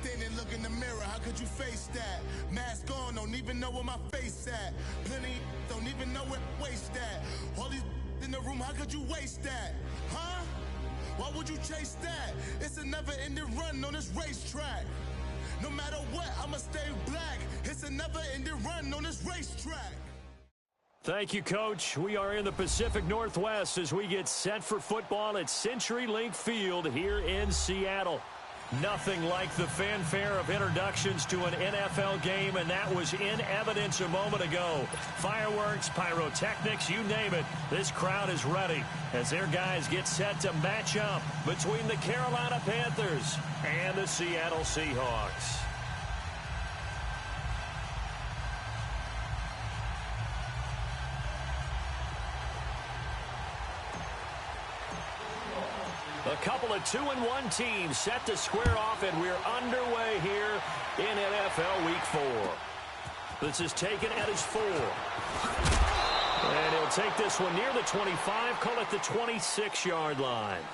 Standing, look in the mirror, how could you face that? Mask on, don't even know where my face at. Plenty, don't even know where to waste that. All these in the room, how could you waste that? Huh? Why would you chase that? It's a never-ending run on this racetrack. No matter what, I'ma stay black. It's a never-ending run on this racetrack. Thank you, Coach. We are in the Pacific Northwest as we get set for football at CenturyLink Field here in Seattle. Nothing like the fanfare of introductions to an NFL game, and that was in evidence a moment ago. Fireworks, pyrotechnics, you name it. This crowd is ready as their guys get set to match up between the Carolina Panthers and the Seattle Seahawks. A couple of 2-1 teams set to square off, and we're underway here in NFL Week 4. This is taken at his 4. And he'll take this one near the 25, call it the 26-yard line.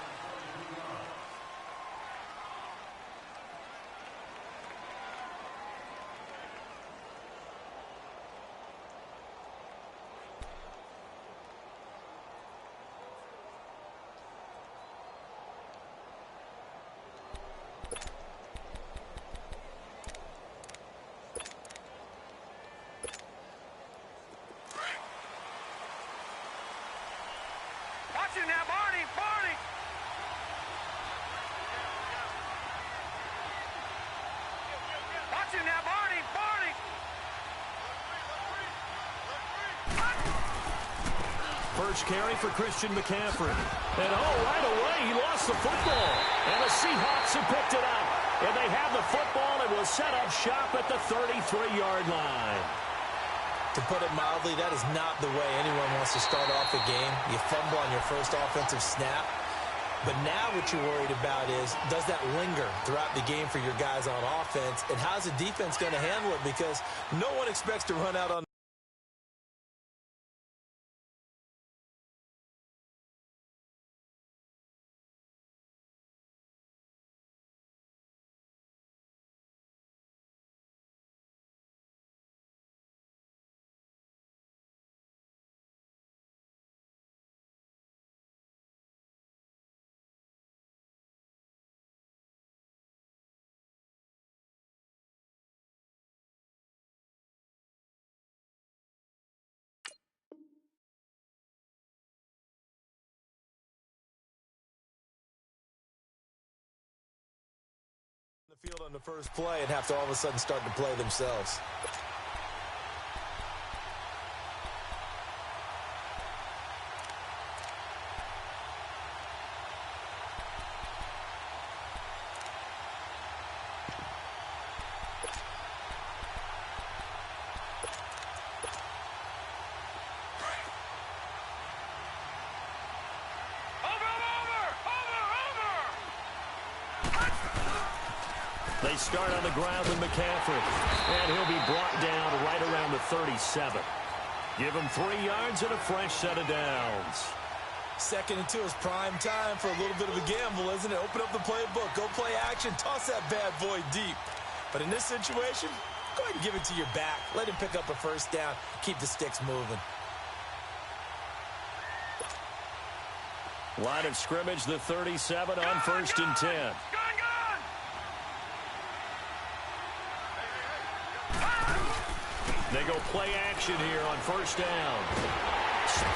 First carry for Christian McCaffrey. And right away, he lost the football. And the Seahawks have picked it up. And they have the football and will set up shop at the 33-yard line. To put it mildly, that is not the way anyone wants to start off a game. You fumble on your first offensive snap. But now what you're worried about is, does that linger throughout the game for your guys on offense? And how's the defense going to handle it? Because no one expects to run out on the field on the first play and have to all of a sudden start to play themselves. They start on the ground with McCaffrey, and he'll be brought down right around the 37. Give him 3 yards and a fresh set of downs. 2nd and 2 is prime time for a little bit of a gamble, isn't it? Open up the playbook, go play action, toss that bad boy deep. But in this situation, go ahead and give it to your back. Let him pick up a first down, keep the sticks moving. Line of scrimmage, the 37 on 1st and 10. They go play action here on 1st down.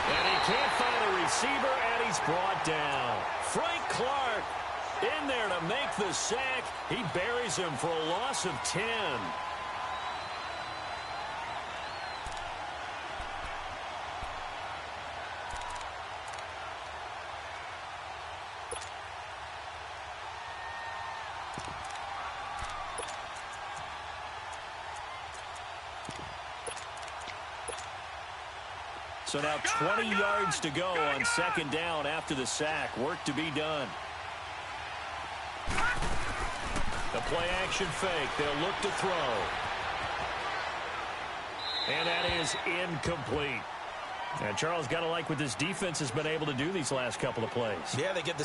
And he can't find a receiver, and he's brought down. Frank Clark in there to make the sack. He buries him for a loss of 10. So now 20 yards to go on 2nd down after the sack. Work to be done. The play action fake. They'll look to throw. And that is incomplete. And Charles, got to like what this defense has been able to do these last couple of plays. Yeah, they get the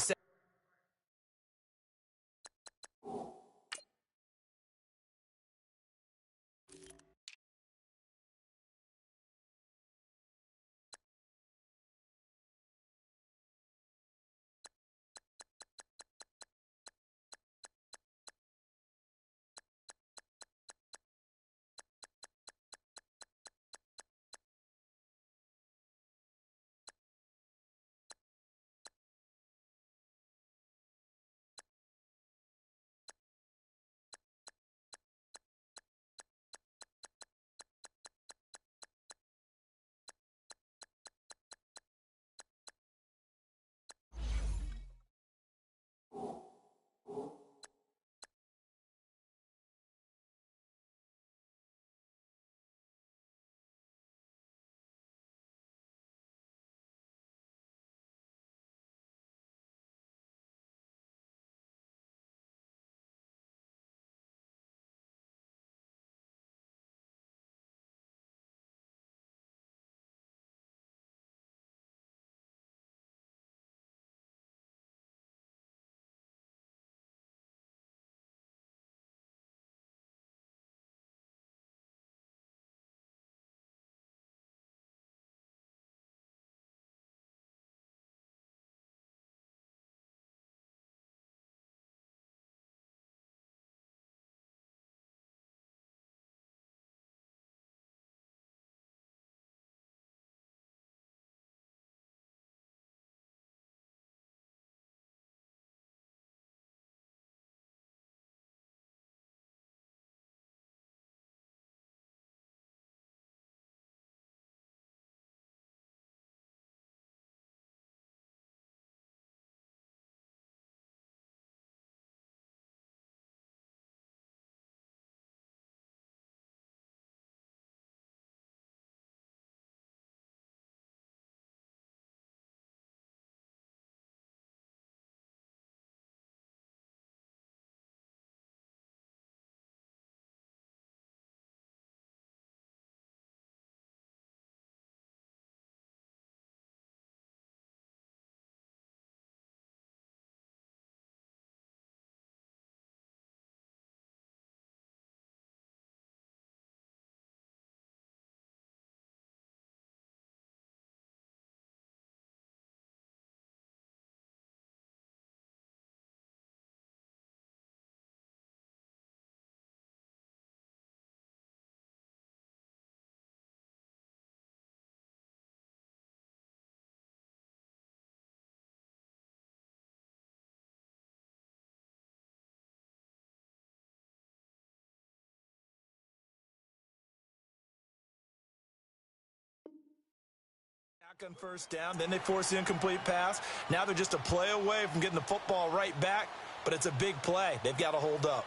on first down. Then they force the incomplete pass. Now they're just a play away from getting the football right back, but it's a big play. They've got to hold up.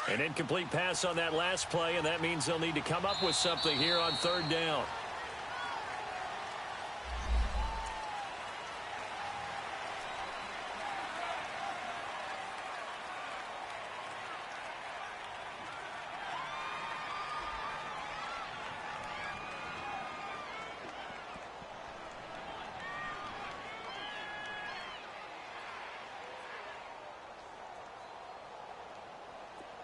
An incomplete pass on that last play, and that means they'll need to come up with something here on third down.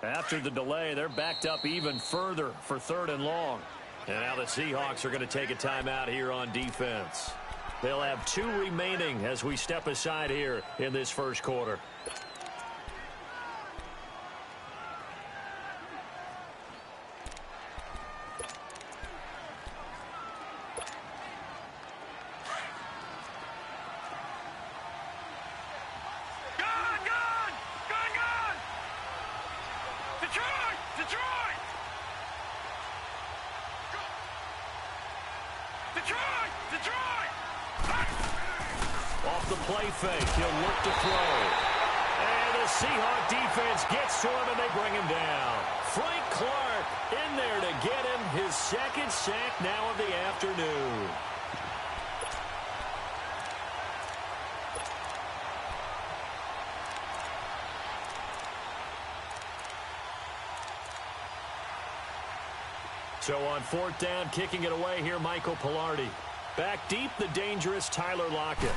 After the delay, they're backed up even further for third and long. And now the Seahawks are going to take a timeout here on defense. They'll have 2 remaining as we step aside here in this first quarter. Off the play fake, he'll look to throw. And the Seahawk defense gets to him, and they bring him down. Frank Clark in there to get him his second sack now of the afternoon. So on fourth down, kicking it away here, Michael Pilardi. Back deep, the dangerous Tyler Lockett.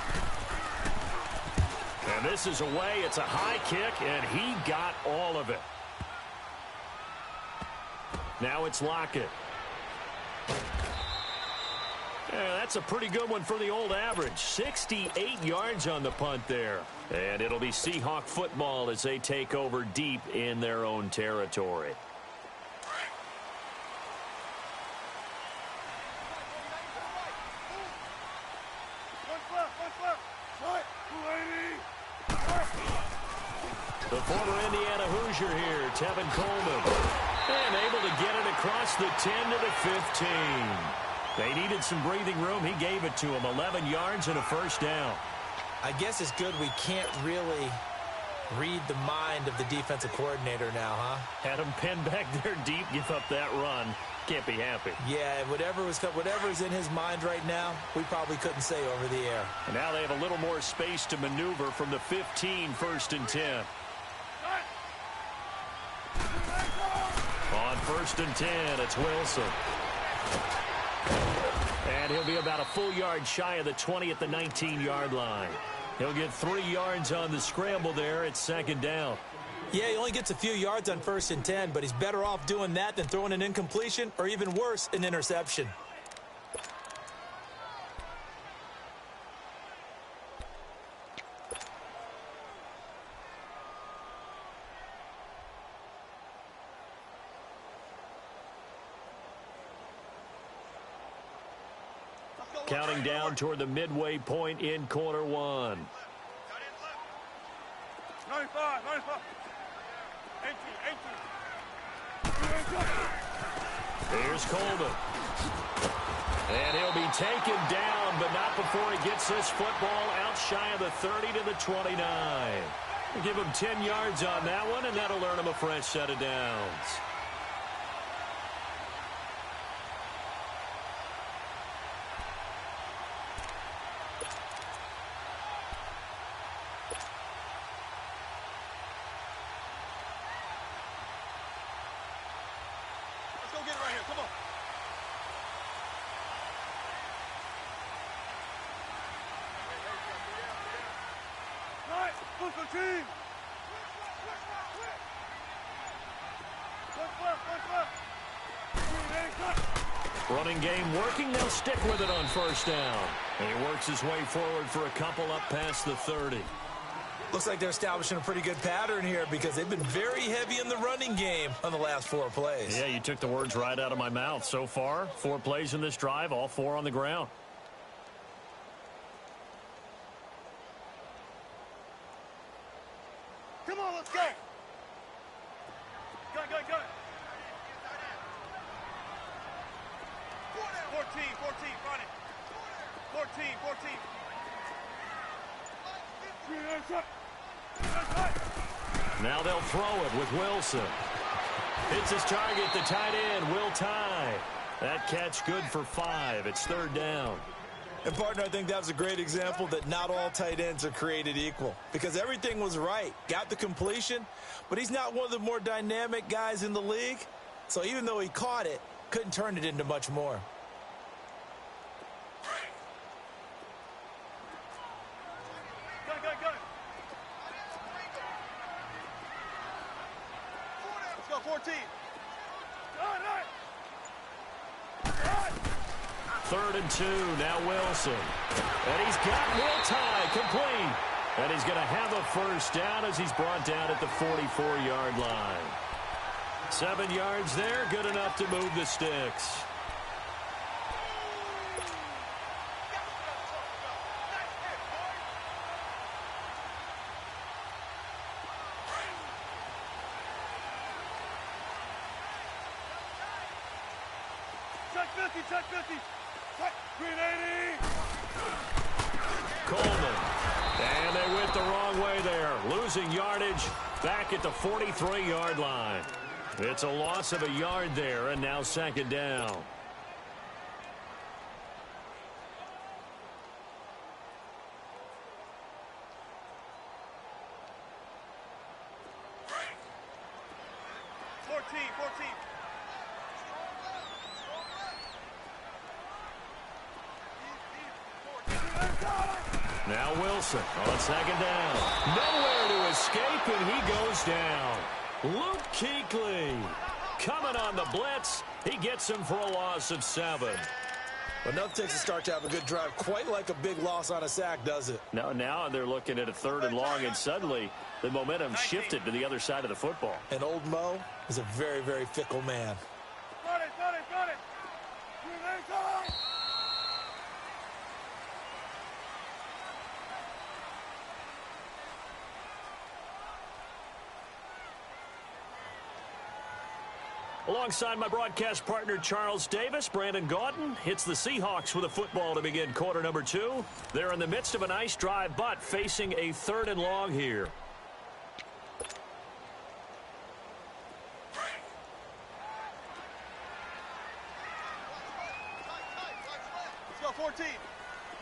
And this is away. It's a high kick, and he got all of it. Now it's Lockett. Yeah, that's a pretty good one for the old average. 68 yards on the punt there. And it'll be Seahawk football as they take over deep in their own territory. The former Indiana Hoosier here, Tevin Coleman. And able to get it across the 10 to the 15. They needed some breathing room. He gave it to him. 11 yards and a first down. I guess it's good we can't really read the mind of the defensive coordinator now, huh? Had him pinned back there deep, give up that run. Can't be happy. Yeah, whatever's in his mind right now, we probably couldn't say over the air. And now they have a little more space to maneuver from the 15, first and 10. On first and 10, it's Wilson. And he'll be about a full yard shy of the 20 at the 19-yard line. He'll get 3 yards on the scramble there. It's second down. Yeah, he only gets a few yards on first and 10, but he's better off doing that than throwing an incompletion or even worse, an interception. Counting down toward the midway point in quarter one. 95. Here's Coleman. And he'll be taken down, but not before he gets this football out shy of the 30 to the 29. We'll give him 10 yards on that one, and that'll earn him a fresh set of downs. Running game working. They'll stick with it on first down. And he works his way forward for a couple up past the 30. Looks like they're establishing a pretty good pattern here because they've been very heavy in the running game on the last 4 plays. Yeah, you took the words right out of my mouth. So far, 4 plays in this drive, all 4 on the ground. Come on, let's go. Go, go, go. 14, run it. 14. Now they'll throw it with Wilson. Hits his target, the tight end, Will Tye. That catch good for 5. It's 3rd down. And, partner, I think that was a great example that not all tight ends are created equal because everything was right. Got the completion, but he's not one of the more dynamic guys in the league. So even though he caught it, couldn't turn it into much more. Go. Let's go, 14. Run. 3rd and 2, now Wilson. And he's got Will Tye complete. And he's going to have a first down as he's brought down at the 44-yard line. 7 yards there, good enough to move the sticks. Check 50. Green 80. Coleman. And they went the wrong way there. Losing yardage back at the 43-yard line. It's a loss of a yard there, and now 2nd down. Now Wilson on 2nd down. Nowhere to escape, and he goes down. Luke Kuechly coming on the blitz. He gets him for a loss of 7. But nothing takes a start to have a good drive quite like a big loss on a sack, does it? No, now they're looking at a 3rd and long, and suddenly the momentum shifted to the other side of the football. And old Mo is a very, very fickle man. Got it. Alongside my broadcast partner, Charles Davis, Brandon Gaudin hits the Seahawks with a football to begin quarter number 2. They're in the midst of a nice drive, but facing a 3rd and long here. Let's go, 14,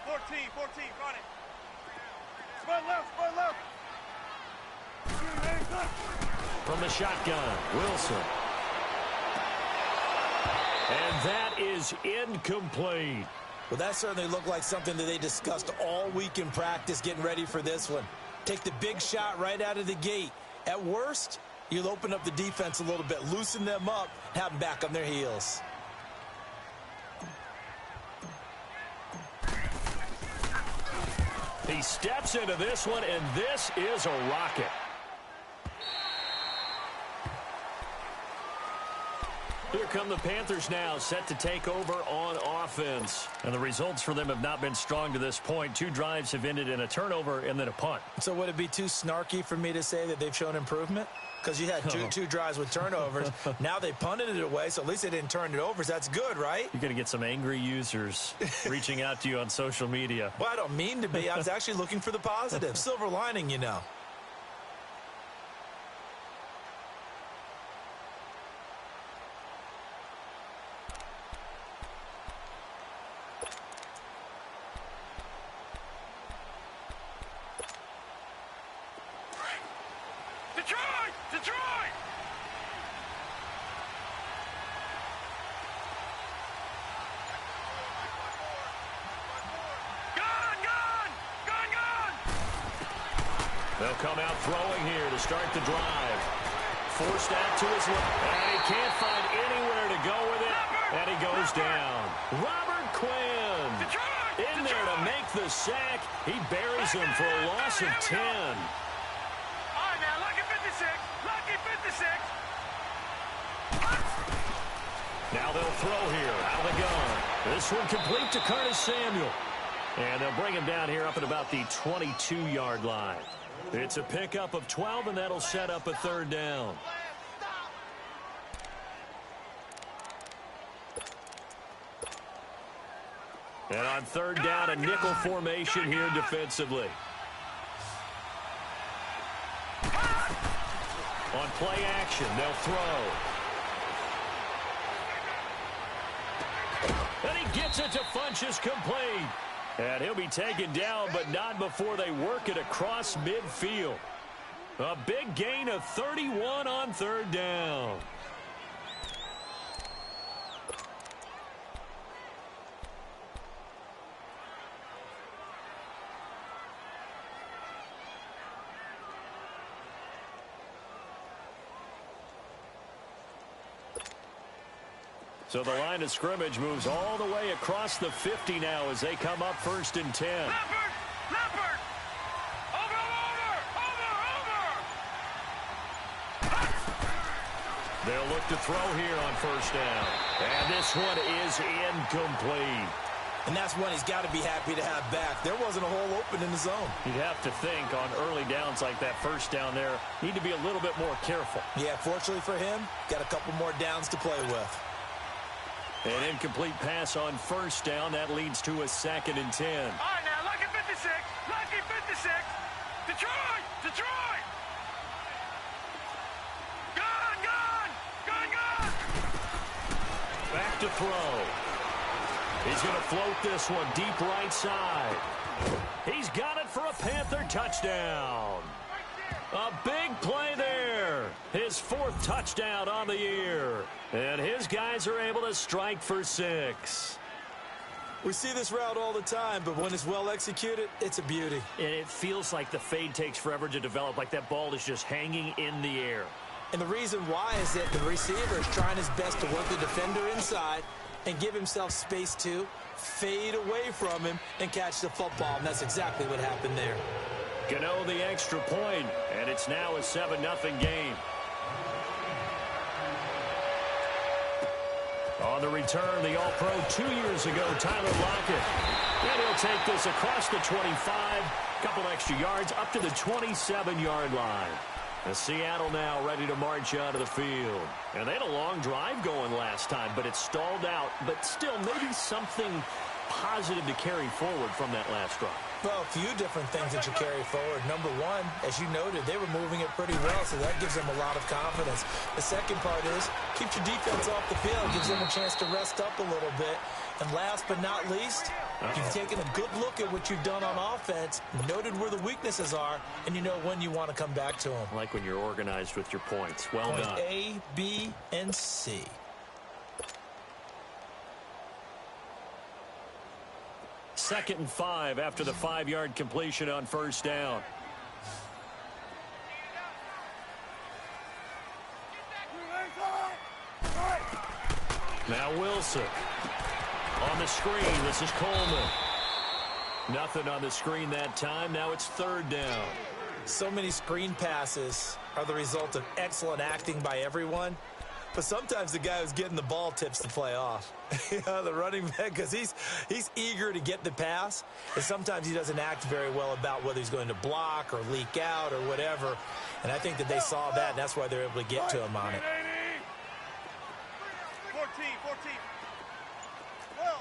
run it. Spread left. From the shotgun, Wilson. And that is incomplete. Well, that certainly looked like something that they discussed all week in practice getting ready for this one. Take the big shot right out of the gate. At worst, you'll open up the defense a little bit, loosen them up, have them back on their heels. He steps into this one, and this is a rocket. Here come the Panthers now, set to take over on offense. And the results for them have not been strong to this point. 2 drives have ended in a turnover and then a punt. So would it be too snarky for me to say that they've shown improvement? Because you had two drives with turnovers. Now they punted it away, so at least they didn't turn it over. So that's good, right? You're going to get some angry users reaching out to you on social media. Well, I don't mean to be. I was actually looking for the positive. Silver lining, you know. Detroit! They'll come out throwing here to start the drive. Forced out to his left, and he can't find anywhere to go with it, and he goes down. Robert Quinn in there to make the sack. He buries him for a loss of 10. All right, now, lucky 56. Lucky 56. Now they'll throw here out of the gun. This one complete to Curtis Samuel. And they'll bring him down here up at about the 22-yard line. It's a pickup of 12, and that'll set up a third down. And on third down, a nickel formation here defensively. On play action, they'll throw. And he gets it to Funchess complete. And he'll be taken down, but not before they work it across midfield. A big gain of 31 on third down. So the line of scrimmage moves all the way across the 50 now as they come up 1st and 10. Leopard! Over! They'll look to throw here on 1st down. And this one is incomplete. And that's one he's got to be happy to have back. There wasn't a hole open in the zone. You'd have to think on early downs like that 1st down there, need to be a little bit more careful. Yeah, fortunately for him, got a couple more downs to play with. An incomplete pass on 1st down. That leads to a 2nd and 10. All right, now, lucky 56. Lucky 56. Detroit! Detroit! Gone! Back to throw. He's going to float this one deep right side. He's got it for a Panther touchdown. A big play there. His 4th touchdown on the year. And his guys are able to strike for 6. We see this route all the time, but when it's well executed, it's a beauty. And it feels like the fade takes forever to develop, like that ball is just hanging in the air. And the reason why is that the receiver is trying his best to work the defender inside and give himself space to fade away from him and catch the football. And that's exactly what happened there. Gano the extra point, and it's now a 7-0 game. On the return, the All-Pro 2 years ago, Tyler Lockett. And he'll take this across the 25, couple extra yards, up to the 27-yard line. And Seattle now ready to march out of the field. And they had a long drive going last time, but it stalled out. But still, maybe something positive to carry forward from that last drive. Well, a few different things that you carry forward. Number one, as you noted, they were moving it pretty well, so that gives them a lot of confidence. The second part is, keeps your defense off the field, gives them a chance to rest up a little bit. And last but not least, you've taken a good look at what you've done on offense, noted where the weaknesses are, and you know when you want to come back to them. I like when you're organized with your points. Well done. Point A, B, and C. Second and 5 after the 5-yard completion on 1st down. Now Wilson. On the screen, this is Coleman. Nothing on the screen that time. Now it's 3rd down. So many screen passes are the result of excellent acting by everyone. But sometimes the guy who's getting the ball tips the play off. You know, the running back, because he's eager to get the pass. And sometimes he doesn't act very well about whether he's going to block or leak out or whatever. And I think that they saw that, and that's why they're able to get to him on it. 14. 12.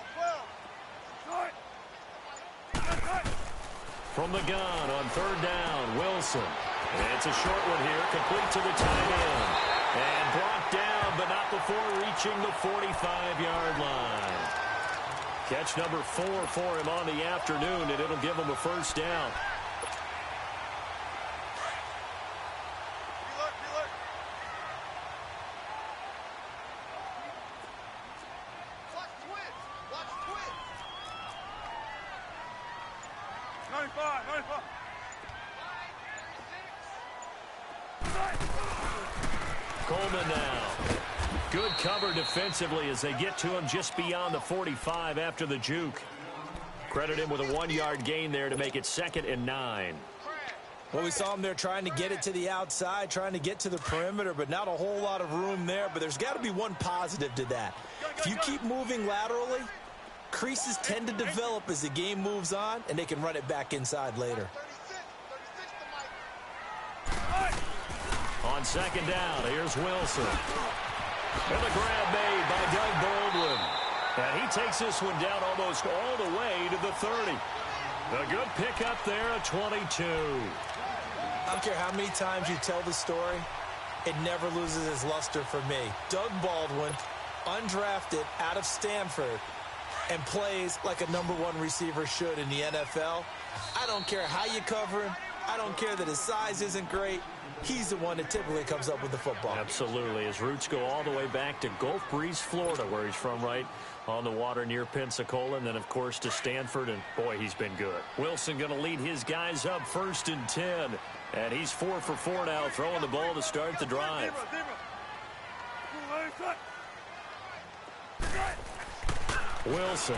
From the gun on 3rd down, Wilson. And it's a short one here, complete to the tight end. And brought down, but not before reaching the 45-yard line. Catch number 4 for him on the afternoon, and it'll give him a 1st down. Relook. Watch twins. 95. Coleman now. Good cover defensively as they get to him just beyond the 45 after the juke. Credit him with a 1-yard gain there to make it 2nd and 9. Well, we saw him there trying to get it to the outside, trying to get to the perimeter, but not a whole lot of room there. But there's got to be one positive to that. If you keep moving laterally, creases tend to develop as the game moves on, and they can run it back inside later. On 2nd down, here's Wilson. And the grab made by Doug Baldwin. And he takes this one down almost all the way to the 30. A good pickup there at 22. I don't care how many times you tell the story, it never loses its luster for me. Doug Baldwin, undrafted out of Stanford, and plays like a #1 receiver should in the NFL. I don't care how you cover him. I don't care that his size isn't great. He's the one that typically comes up with the football. Absolutely. His roots go all the way back to Gulf Breeze, Florida, where he's from, right on the water near Pensacola, and then, of course, to Stanford, and, boy, he's been good. Wilson going to lead his guys up 1st and 10, and he's 4 for 4 now, throwing the ball to start the drive. Wilson.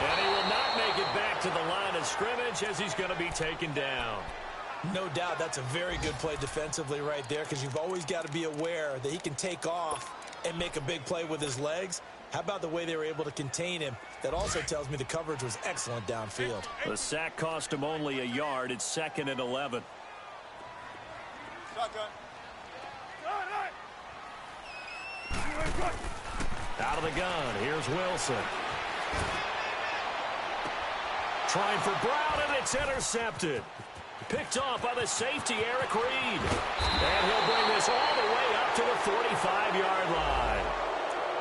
And he will not make it back to the line of scrimmage as he's going to be taken down. No doubt that's a very good play defensively right there, because you've always got to be aware that he can take off and make a big play with his legs. How about the way they were able to contain him? That also tells me the coverage was excellent downfield. The sack cost him only a yard. It's 2nd and 11. Out of the gun, here's Wilson. Trying for Brown, and it's intercepted. Picked off by the safety, Eric Reed. And he'll bring this all the way up to the 45-yard line.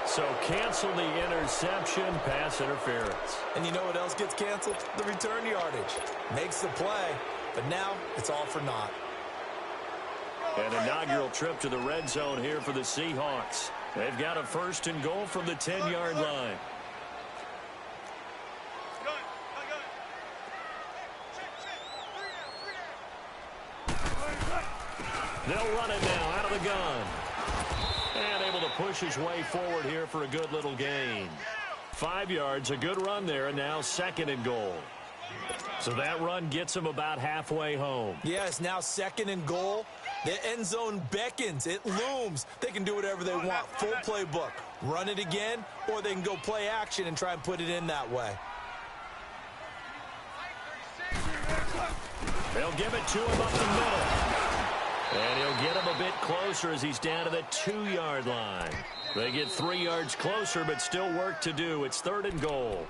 So cancel the interception, pass interference. And you know what else gets canceled? The return yardage. Makes the play, but now it's all for naught. An inaugural trip to the red zone here for the Seahawks. They've got a 1st and goal from the 10-yard line. They'll run it now out of the gun. And able to push his way forward here for a good little gain. 5 yards, a good run there, and now 2nd and goal. So that run gets him about halfway home. Yes, now 2nd and goal. The end zone beckons. It looms. They can do whatever they want. Full playbook. Run it again, or they can go play action and try and put it in that way. They'll give it to him up the middle. And he'll get him a bit closer as he's down to the 2-yard line. They get 3 yards closer, but still work to do. It's 3rd and goal.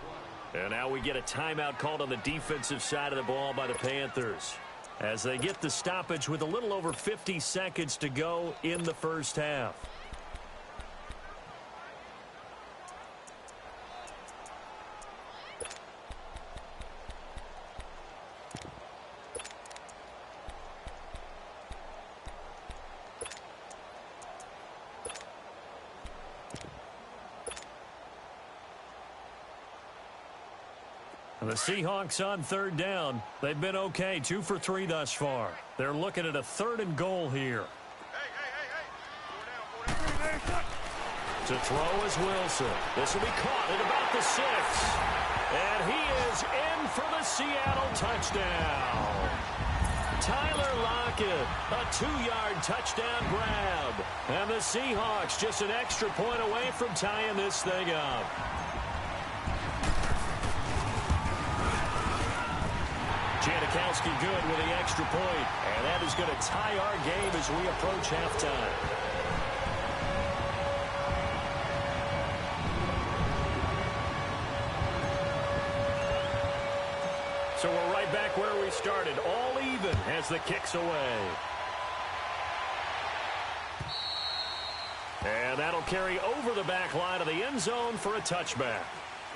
And now we get a timeout called on the defensive side of the ball by the Panthers, as they get the stoppage with a little over 50 seconds to go in the first half. The Seahawks on 3rd down. They've been okay, 2 for 3 thus far. They're looking at a 3rd and goal here. To throw is Wilson. This will be caught at about the 6. And he is in for the Seattle touchdown. Tyler Lockett, a 2-yard touchdown grab. And the Seahawks just an extra point away from tying this thing up. Janikowski good with the extra point, and that is going to tie our game as we approach halftime. So we're right back where we started, all even as the kick's away. And that'll carry over the back line of the end zone for a touchback.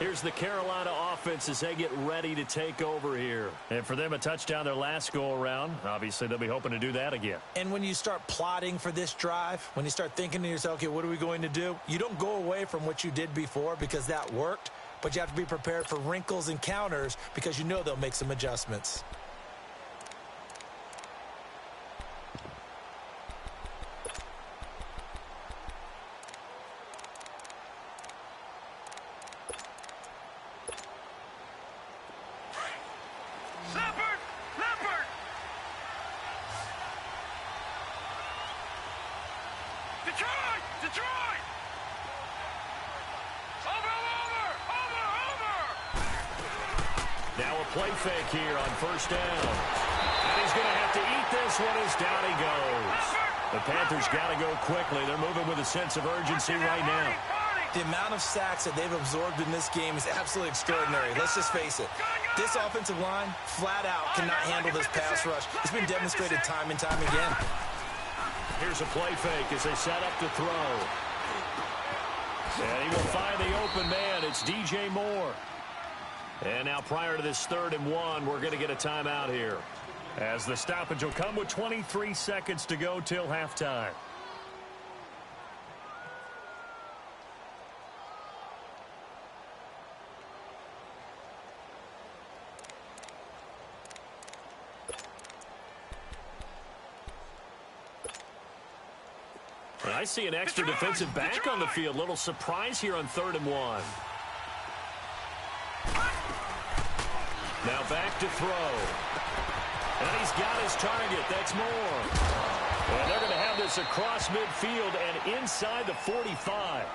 Here's the Carolina offense as they get ready to take over here. And for them, a touchdown their last go-around. Obviously, they'll be hoping to do that again. And when you start plotting for this drive, when you start thinking to yourself, okay, what are we going to do? You don't go away from what you did before because that worked, but you have to be prepared for wrinkles and counters because you know they'll make some Detroit! Over! Now a play fake here on first down. And he's going to have to eat this one as down he goes. The Panthers got to go quickly. They're moving with a sense of urgency right now. The amount of sacks that they've absorbed in this game is absolutely extraordinary. Let's just face it. This offensive line, flat out, cannot handle this pass rush. It's been demonstrated time and time again. Here's a play fake as they set up to throw. And he will find the open man. It's DJ Moore. And now prior to this 3rd and 1, we're going to get a timeout here, as the stoppage will come with 23 seconds to go till halftime. And I see an extra defensive back on the field. Little surprise here on 3rd and 1. Now back to throw. And he's got his target. That's Moore. And they're going to have this across midfield and inside the 45.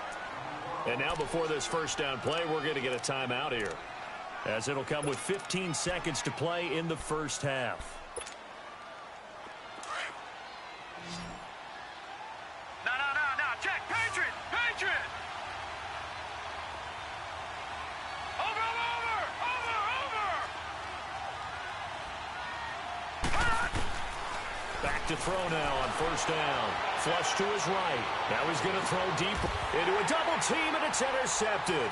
And now before this first down play, we're going to get a timeout here, as it'll come with 15 seconds to play in the first half. No. Check. Patriot. Over. Back to throw now on first down. Flush to his right. Now he's going to throw deep into a double team, and it's intercepted.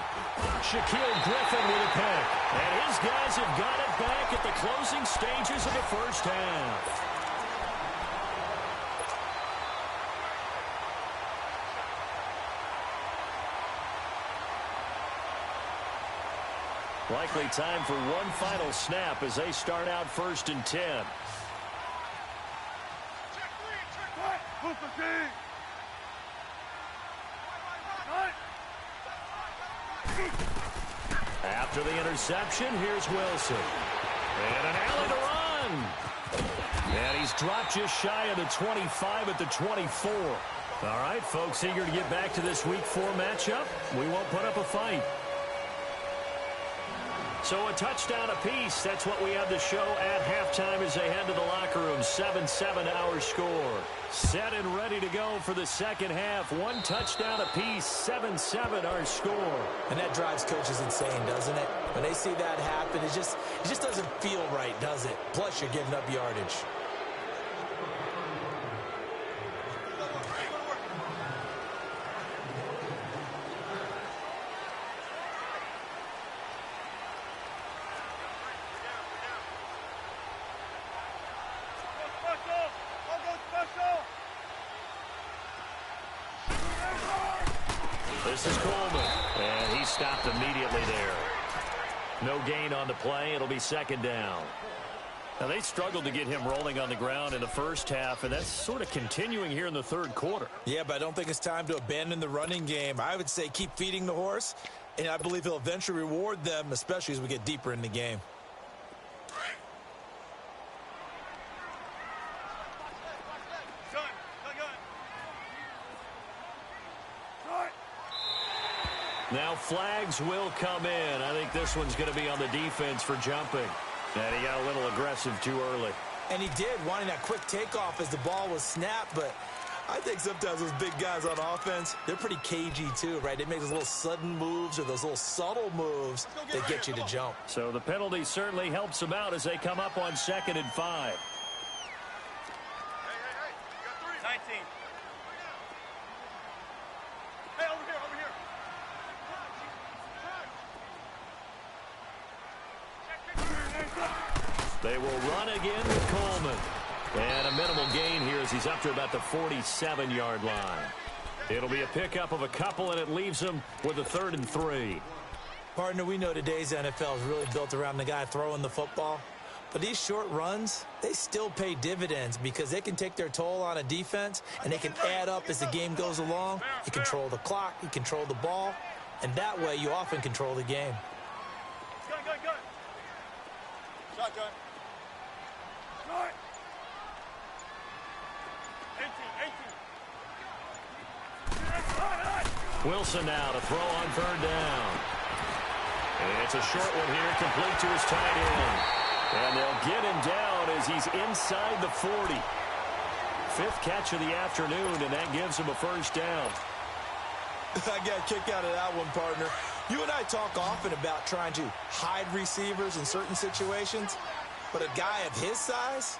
Shaquille Griffin with a pick. And his guys have got it back at the closing stages of the first half. Likely time for one final snap as they start out 1st and 10. After the interception, here's Wilson. And an alley to run. And he's dropped just shy of the 25 at the 24. All right, folks, eager to get back to this Week 4 matchup. We won't put up a fight. So a touchdown apiece. That's what we have to show at halftime as they head to the locker room. 7-7 our score. Set and ready to go for the second half. One touchdown apiece. 7-7 our score. And that drives coaches insane, doesn't it? When they see that happen, it just doesn't feel right, does it? Plus, you're giving up yardage. This is Coleman, and he stopped immediately there. No gain on the play. It'll be 2nd down. Now, they struggled to get him rolling on the ground in the first half, and that's sort of continuing here in the 3rd quarter. Yeah, but I don't think it's time to abandon the running game. I would say keep feeding the horse, and I believe he'll eventually reward them, especially as we get deeper in the game. Now flags will come in. I think this one's going to be on the defense for jumping. And he got a little aggressive too early. And he did, wanting that quick takeoff as the ball was snapped. But I think sometimes those big guys on offense, they're pretty cagey too, right? They make those little sudden moves or those little subtle moves that get you to jump. So the penalty certainly helps them out as they come up on 2nd and 5. Hey, you got 3. 19. Hey, over here. They will run again with Coleman. And a minimal gain here as he's up to about the 47-yard line. It'll be a pickup of a couple, and it leaves them with a 3rd and 3. Partner, we know today's NFL is really built around the guy throwing the football. But these short runs, they still pay dividends because they can take their toll on a defense, and they can add up as the game goes along. You control the clock, you control the ball, and that way you often control the game. Gun. Shotgun. Shot. 18. Wilson now to throw on third down. And it's a short one here, complete to his tight end. And they'll get him down as he's inside the 40. Fifth catch of the afternoon, and that gives him a first down. I got a kick out of that one, partner. You and I talk often about trying to hide receivers in certain situations, but a guy of his size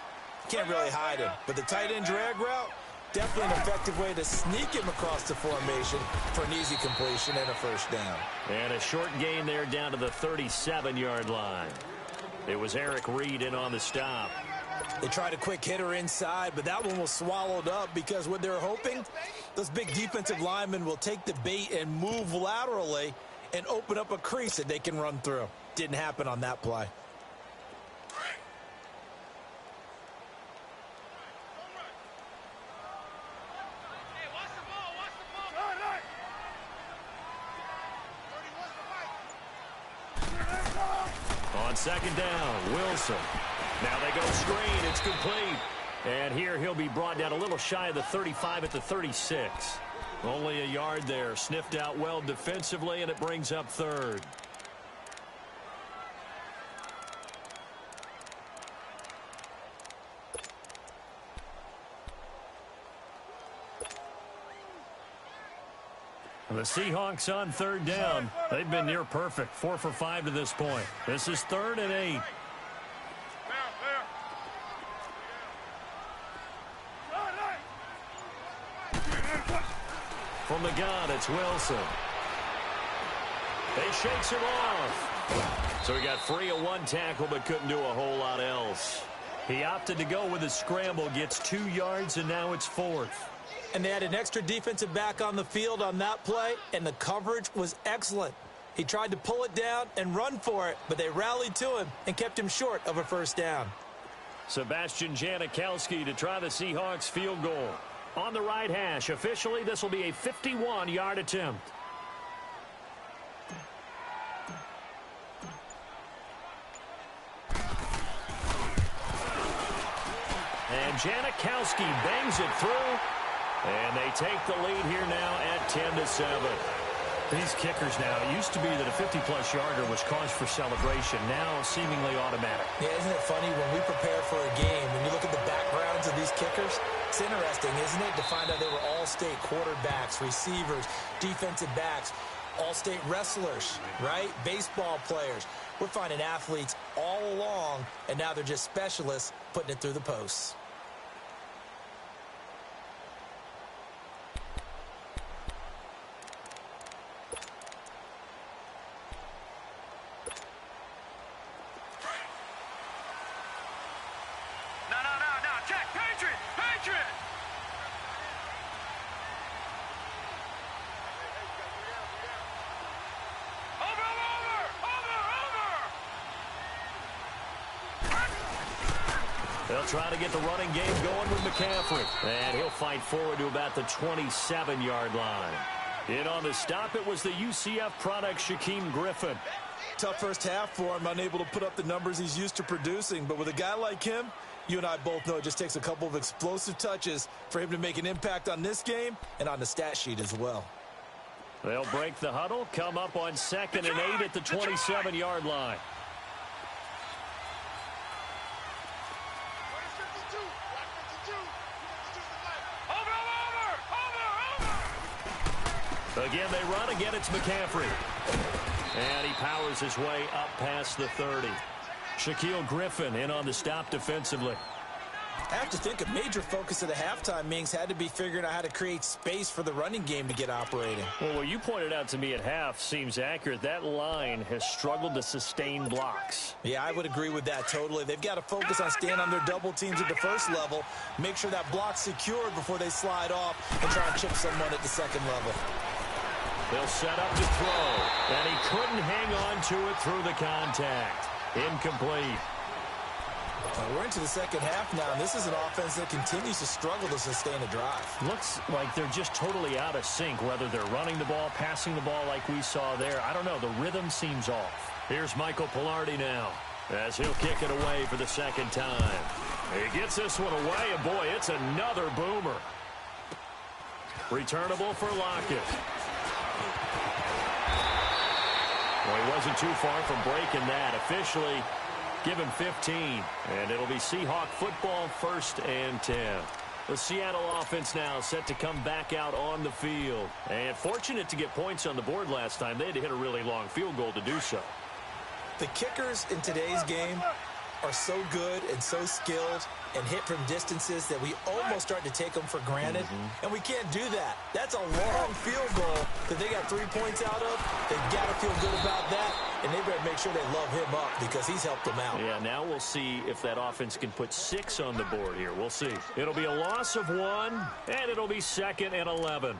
can't really hide him. But the tight end drag route, definitely an effective way to sneak him across the formation for an easy completion and a first down. And a short gain there down to the 37-yard line. It was Eric Reed in on the stop. They tried a quick hitter inside, but that one was swallowed up because what they're hoping, those big defensive linemen will take the bait and move laterally and open up a crease that they can run through. Didn't happen on that play. On second down, Wilson. Now they go screen. It's complete. And here he'll be brought down a little shy of the 35 at the 36. Only a yard there. Sniffed out well defensively, and it brings up third. The Seahawks on third down. They've been near perfect. 4 for 5 to this point. This is 3rd and 8. From the gun, it's Wilson. He shakes him off. So he got free of one tackle but couldn't do a whole lot else. He opted to go with a scramble, gets 2 yards, and now it's 4th. And they had an extra defensive back on the field on that play, and the coverage was excellent. He tried to pull it down and run for it, but they rallied to him and kept him short of a first down. Sebastian Janikowski to try the Seahawks field goal. On the right hash, officially this will be a 51-yard attempt. And Janikowski bangs it through. And they take the lead here now at 10-7. These kickers now, it used to be that a 50-plus yarder was cause for celebration. Now seemingly automatic. Yeah, isn't it funny when we prepare for a game, when you look at the backgrounds of these kickers, it's interesting, isn't it, to find out they were all-state quarterbacks, receivers, defensive backs, all-state wrestlers, right? Baseball players. We're finding athletes all along, and now they're just specialists putting it through the posts. They'll try to get the running game going with McCaffrey. And he'll fight forward to about the 27-yard line. In on the stop, it was the UCF product, Shaquem Griffin. Tough first half for him, unable to put up the numbers he's used to producing. But with a guy like him, you and I both know it just takes a couple of explosive touches for him to make an impact on this game and on the stat sheet as well. They'll break the huddle, come up on 2nd and 8 at the 27-yard line. Again, they run. Again, it's McCaffrey. And he powers his way up past the 30. Shaquille Griffin in on the stop defensively. I have to think a major focus of the halftime meetings had to be figuring out how to create space for the running game to get operating. Well, what you pointed out to me at half seems accurate. That line has struggled to sustain blocks. Yeah, I would agree with that totally. They've got to focus on staying on their double teams at the first level, make sure that block's secured before they slide off and try and chip someone at the second level. They'll set up to throw, and he couldn't hang on to it through the contact. Incomplete. We're into the second half now, and this is an offense that continues to struggle to sustain a drive. Looks like they're just totally out of sync, whether they're running the ball, passing the ball like we saw there. I don't know. The rhythm seems off. Here's Michael Pilardi now as he'll kick it away for the second time. He gets this one away, and boy, it's another boomer. Returnable for Lockett. wasn't too far from breaking that. Officially, give him 15. And it'll be Seahawk football, 1st and 10. The Seattle offense now set to come back out on the field. And fortunate to get points on the board last time. They had to hit a really long field goal to do so. The kickers in today's game are so good and so skilled and hit from distances that we almost start to take them for granted. And we can't do that. That's a long field goal that they got 3 points out of. They've got to feel good about that, and they better make sure they love him up because he's helped them out. Yeah, now we'll see if that offense can put 6 on the board here. We'll see. It'll be a loss of 1, and it'll be 2nd and 11.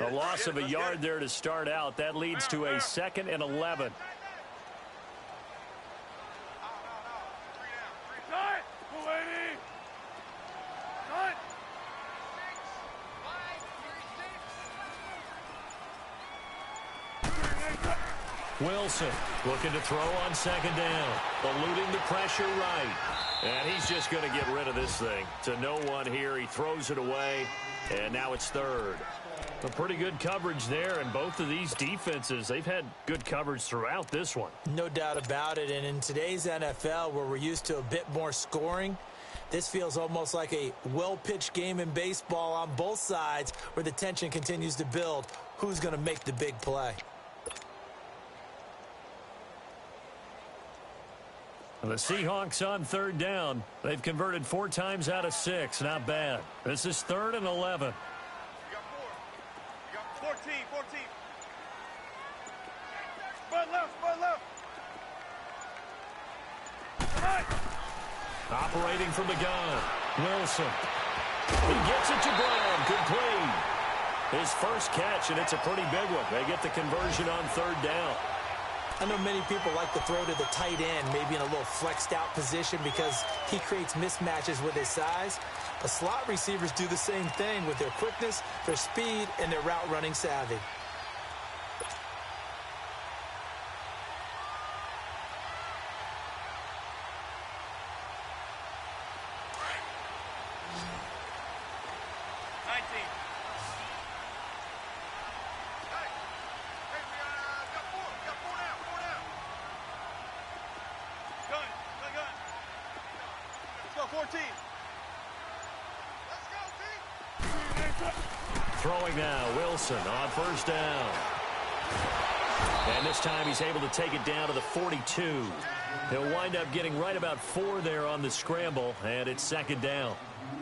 A loss of a yard there to start out. That leads to a 2nd and 11. Wilson looking to throw on 2nd down. Eluding the pressure right. And he's just going to get rid of this thing. To no one here. He throws it away. And now it's 3rd. A pretty good coverage there, and both of these defenses, they've had good coverage throughout this one. No doubt about it, and in today's NFL, where we're used to a bit more scoring, this feels almost like a well-pitched game in baseball on both sides where the tension continues to build. Who's going to make the big play? The Seahawks on 3rd down. They've converted 4 times out of 6. Not bad. This is 3rd and 11. 14. Spread left. Operating from the gun. Wilson. He gets it to Brown. Complete. His first catch, and it's a pretty big one. They get the conversion on 3rd down. I know many people like to throw to the tight end, maybe in a little flexed out position because he creates mismatches with his size. But slot receivers do the same thing with their quickness, their speed, and their route running savvy. Throwing now, Wilson on 1st down. And this time he's able to take it down to the 42. He'll wind up getting right about 4 there on the scramble, and it's 2nd down.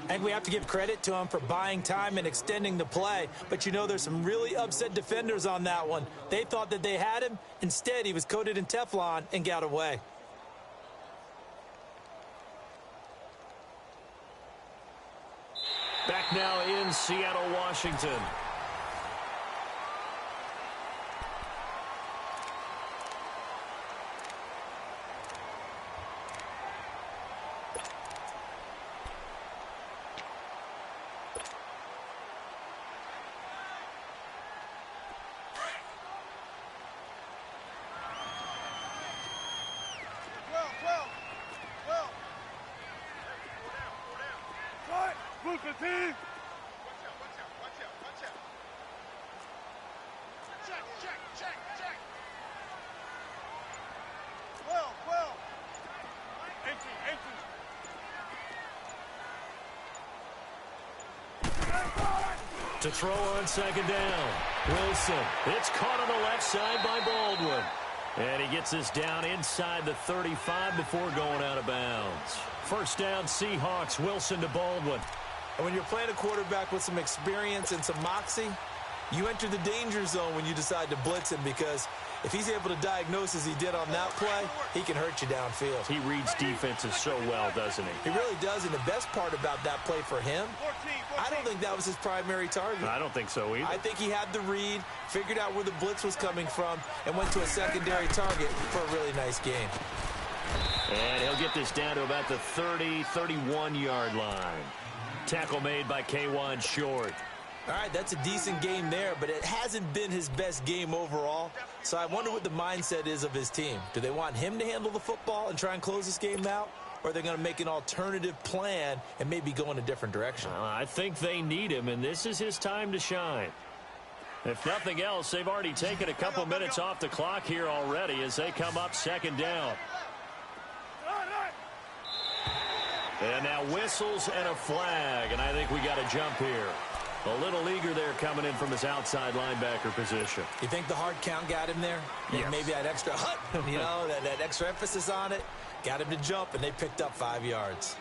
I think we have to give credit to him for buying time and extending the play. But you know there's some really upset defenders on that one. They thought that they had him. Instead, he was coated in Teflon and got away. Back now in Seattle, Washington. To throw on 2nd down. Wilson. It's caught on the left side by Baldwin. And he gets this down inside the 35 before going out of bounds. 1st down, Seahawks. Wilson to Baldwin. And when you're playing a quarterback with some experience and some moxie, you enter the danger zone when you decide to blitz him because if he's able to diagnose as he did on that play, he can hurt you downfield. He reads defenses so well, doesn't he? He really does, and the best part about that play for him, I don't think that was his primary target. I don't think so either. I think he had the read, figured out where the blitz was coming from, and went to a secondary target for a really nice game. And he'll get this down to about the 30, 31-yard line. Tackle made by K'Wan Short. All right, that's a decent game there, but it hasn't been his best game overall. So I wonder what the mindset is of his team. Do they want him to handle the football and try and close this game out? Or are they going to make an alternative plan and maybe go in a different direction? I think they need him, and this is his time to shine. If nothing else, they've already taken a couple minutes off the clock here already as they come up second down. And now whistles and a flag, and I think we got a jump here. A little eager there coming in from his outside linebacker position. You think the hard count got him there? Yes. Maybe that extra that extra emphasis on it got him to jump, and they picked up 5 yards.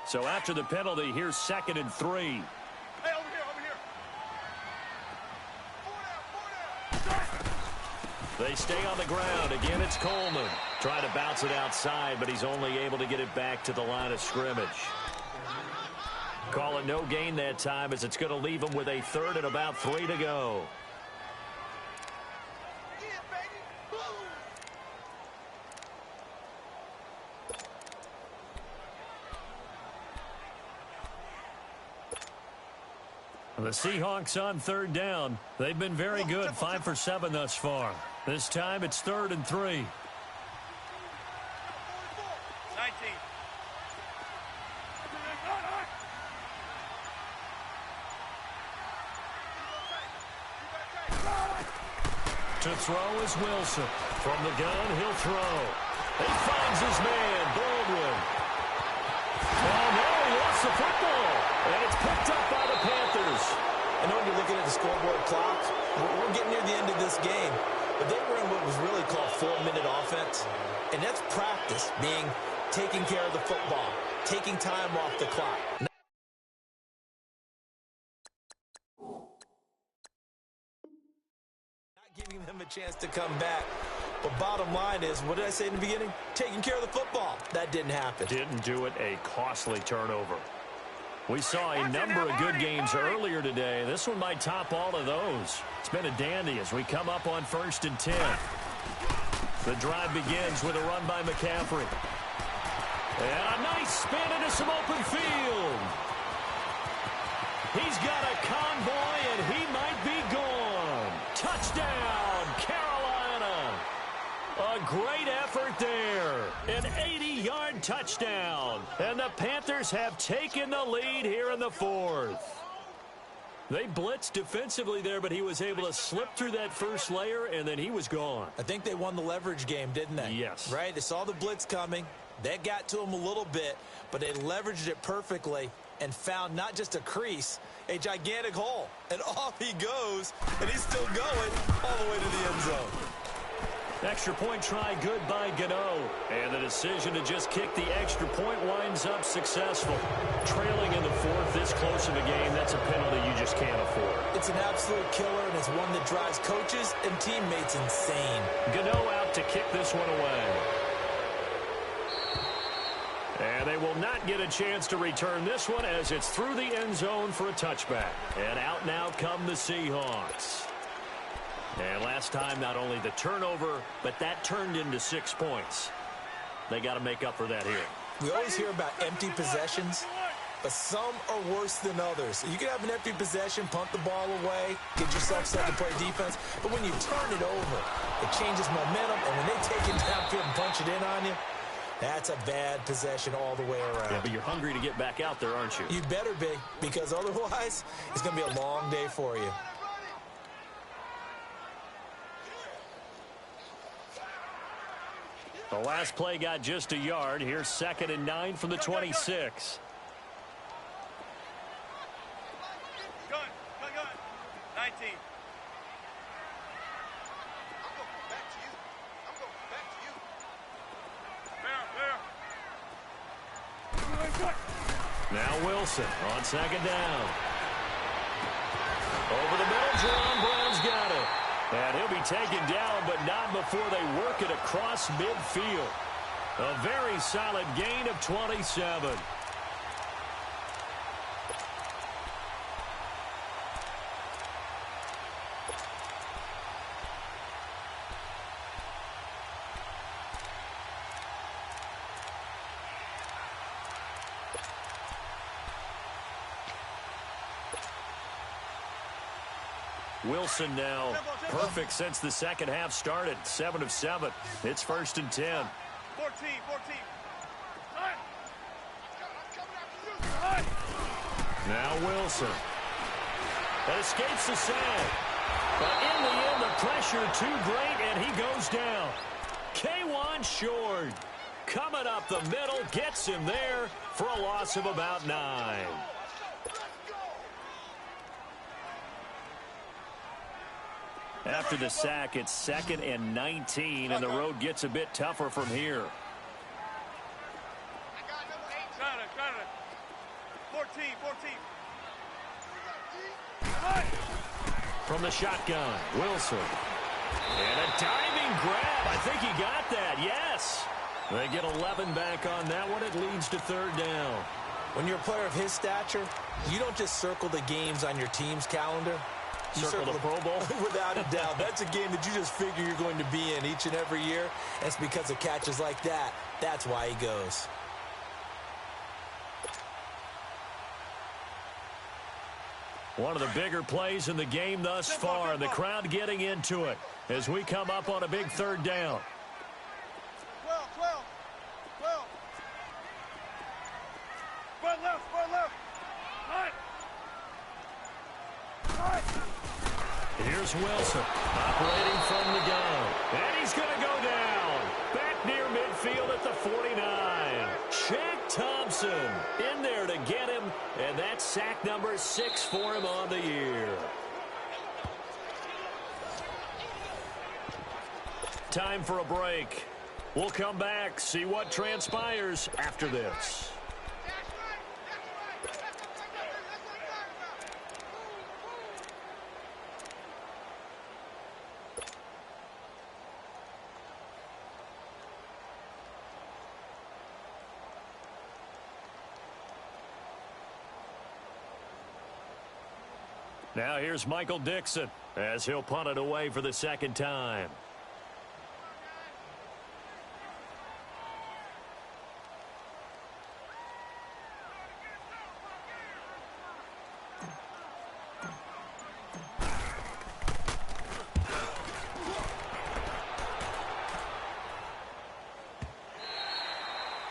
So after the penalty, here's 2nd and 3. Hey, over here. They stay on the ground. Again, it's Coleman. Trying to bounce it outside, but he's only able to get it back to the line of scrimmage. Call it no gain that time as it's going to leave him with a 3rd and about 3 to go. The Seahawks on 3rd down. They've been very good, 5 for 7 thus far. This time it's 3rd and 3. 19. To throw is Wilson. From the gun, he'll throw. He finds his man, Baldwin. Oh, no, he lost the football. And it's picked up by the Panthers. I know when you're looking at the scoreboard clock, we're getting near the end of this game. But they were in what was really called 4-minute offense. And that's practice, being taking care of the football, taking time off the clock. Giving them a chance to come back. But bottom line is, what did I say in the beginning? Taking care of the football. That didn't happen. Didn't do it. A costly turnover. We saw a number of good games earlier today. This one might top all of those. It's been a dandy as we come up on 1st and 10. The drive begins with a run by McCaffrey. And a nice spin into some open field. He's got a convoy, and he might be gone. Touchdown, Carolina. A great effort there. An 80-yard touchdown. And the Panthers have taken the lead here in the 4th. They blitzed defensively there, but he was able to slip through that first layer, and then he was gone. I think they won the leverage game, didn't they? Yes. Right? They saw the blitz coming. That got to him a little bit, but they leveraged it perfectly and found not just a crease, a gigantic hole. And off he goes, and he's still going all the way to the end zone. Extra point try good by Gano. And the decision to just kick the extra point winds up successful. Trailing in the 4th, this close of a game, that's a penalty you just can't afford. It's an absolute killer, and it's one that drives coaches and teammates insane. Gano out to kick this one away. And they will not get a chance to return this one as it's through the end zone for a touchback. And out now come the Seahawks. And last time, not only the turnover, but that turned into 6 points. They got to make up for that here. We always hear about empty possessions, but some are worse than others. You can have an empty possession, punt the ball away, get yourself set to play defense, but when you turn it over, it changes momentum, and when they take it downfield and punch it in on you, that's a bad possession all the way around. Yeah, but you're hungry to get back out there, aren't you? You better be, because otherwise, it's going to be a long day for you. The last play got just a yard. Here's 2nd and 9 from the 26. Gun. 19. Now Wilson on 2nd down. Over the middle, Jerome Brown's got it. And he'll be taken down, but not before they work it across midfield. A very solid gain of 27. Wilson now perfect since the second half started. 7 of 7. It's 1st and 10. 14. Now Wilson. That escapes the sack. But in the end, the pressure too great, and he goes down. K1 Short coming up the middle, gets him there for a loss of about 9. After the sack, it's 2nd and 19, and the road gets a bit tougher from here. Got it. 14. From the shotgun, Wilson. And a diving grab. I think he got that, yes. They get 11 back on that one. It leads to 3rd down. When you're a player of his stature, you don't just circle the games on your team's calendar. You Circle the Pro Bowl? Without a doubt. That's a game that you just figure you're going to be in each and every year. And it's because of catches like that. That's why he goes. One of the bigger plays in the game thus far. The crowd getting into it as we come up on a big 3rd down. 12. Spread left. Here's Wilson operating from the gun. And he's going to go down. Back near midfield at the 49. Shaq Thompson in there to get him. And that's sack number 6 for him on the year. Time for a break. We'll come back, see what transpires after this. Now here's Michael Dixon as he'll punt it away for the 2nd time.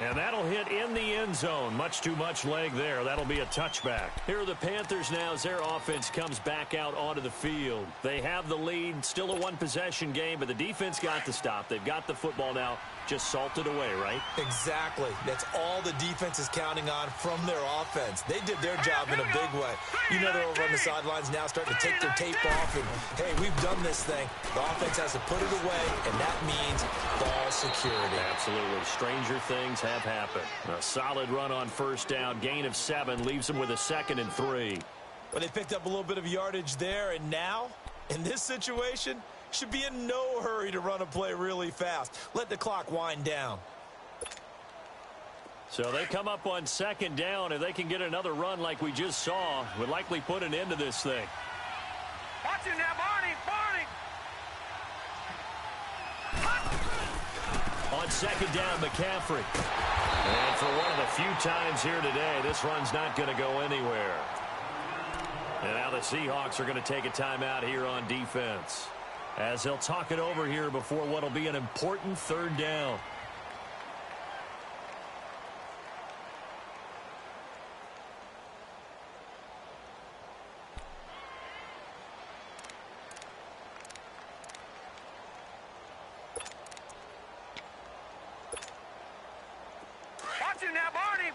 And that'll hit in the end zone. Much too much leg there. That'll be a touchback. Here are the Panthers now as their offense comes back out onto the field. They have the lead. Still a one-possession game, but the defense got the stop. They've got the football now. Just salted away, right? Exactly. That's all the defense is counting on from their offense. They did their job in a big way. You know they're over on the sidelines now starting to take their tape off. And, hey, we've done this thing. The offense has to put it away, and that means ball security. Absolutely. Stranger things have happened. A solid run on 1st down. Gain of 7 leaves them with a 2nd and 3. But they picked up a little bit of yardage there, and now, in this situation, should be in no hurry to run a play really fast. Let the clock wind down. So they come up on 2nd down. If they can get another run like we just saw, would likely put an end to this thing. Watch it now, Barney. On 2nd down, McCaffrey. And for one of the few times here today, this run's not going to go anywhere. And now the Seahawks are going to take a timeout here on defense, as they'll talk it over here before what will be an important 3rd down. Watch it now, Barney.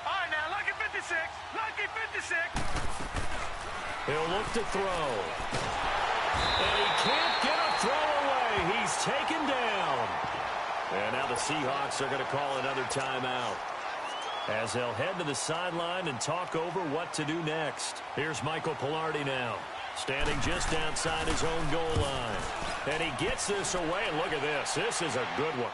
All right, now, lucky 56. He'll look to throw. And he can't get a throw away. He's taken down. And now the Seahawks are going to call another timeout, as they'll head to the sideline and talk over what to do next. Here's Michael Pilardi now, standing just outside his own goal line. And he gets this away, and look at this. This is a good one.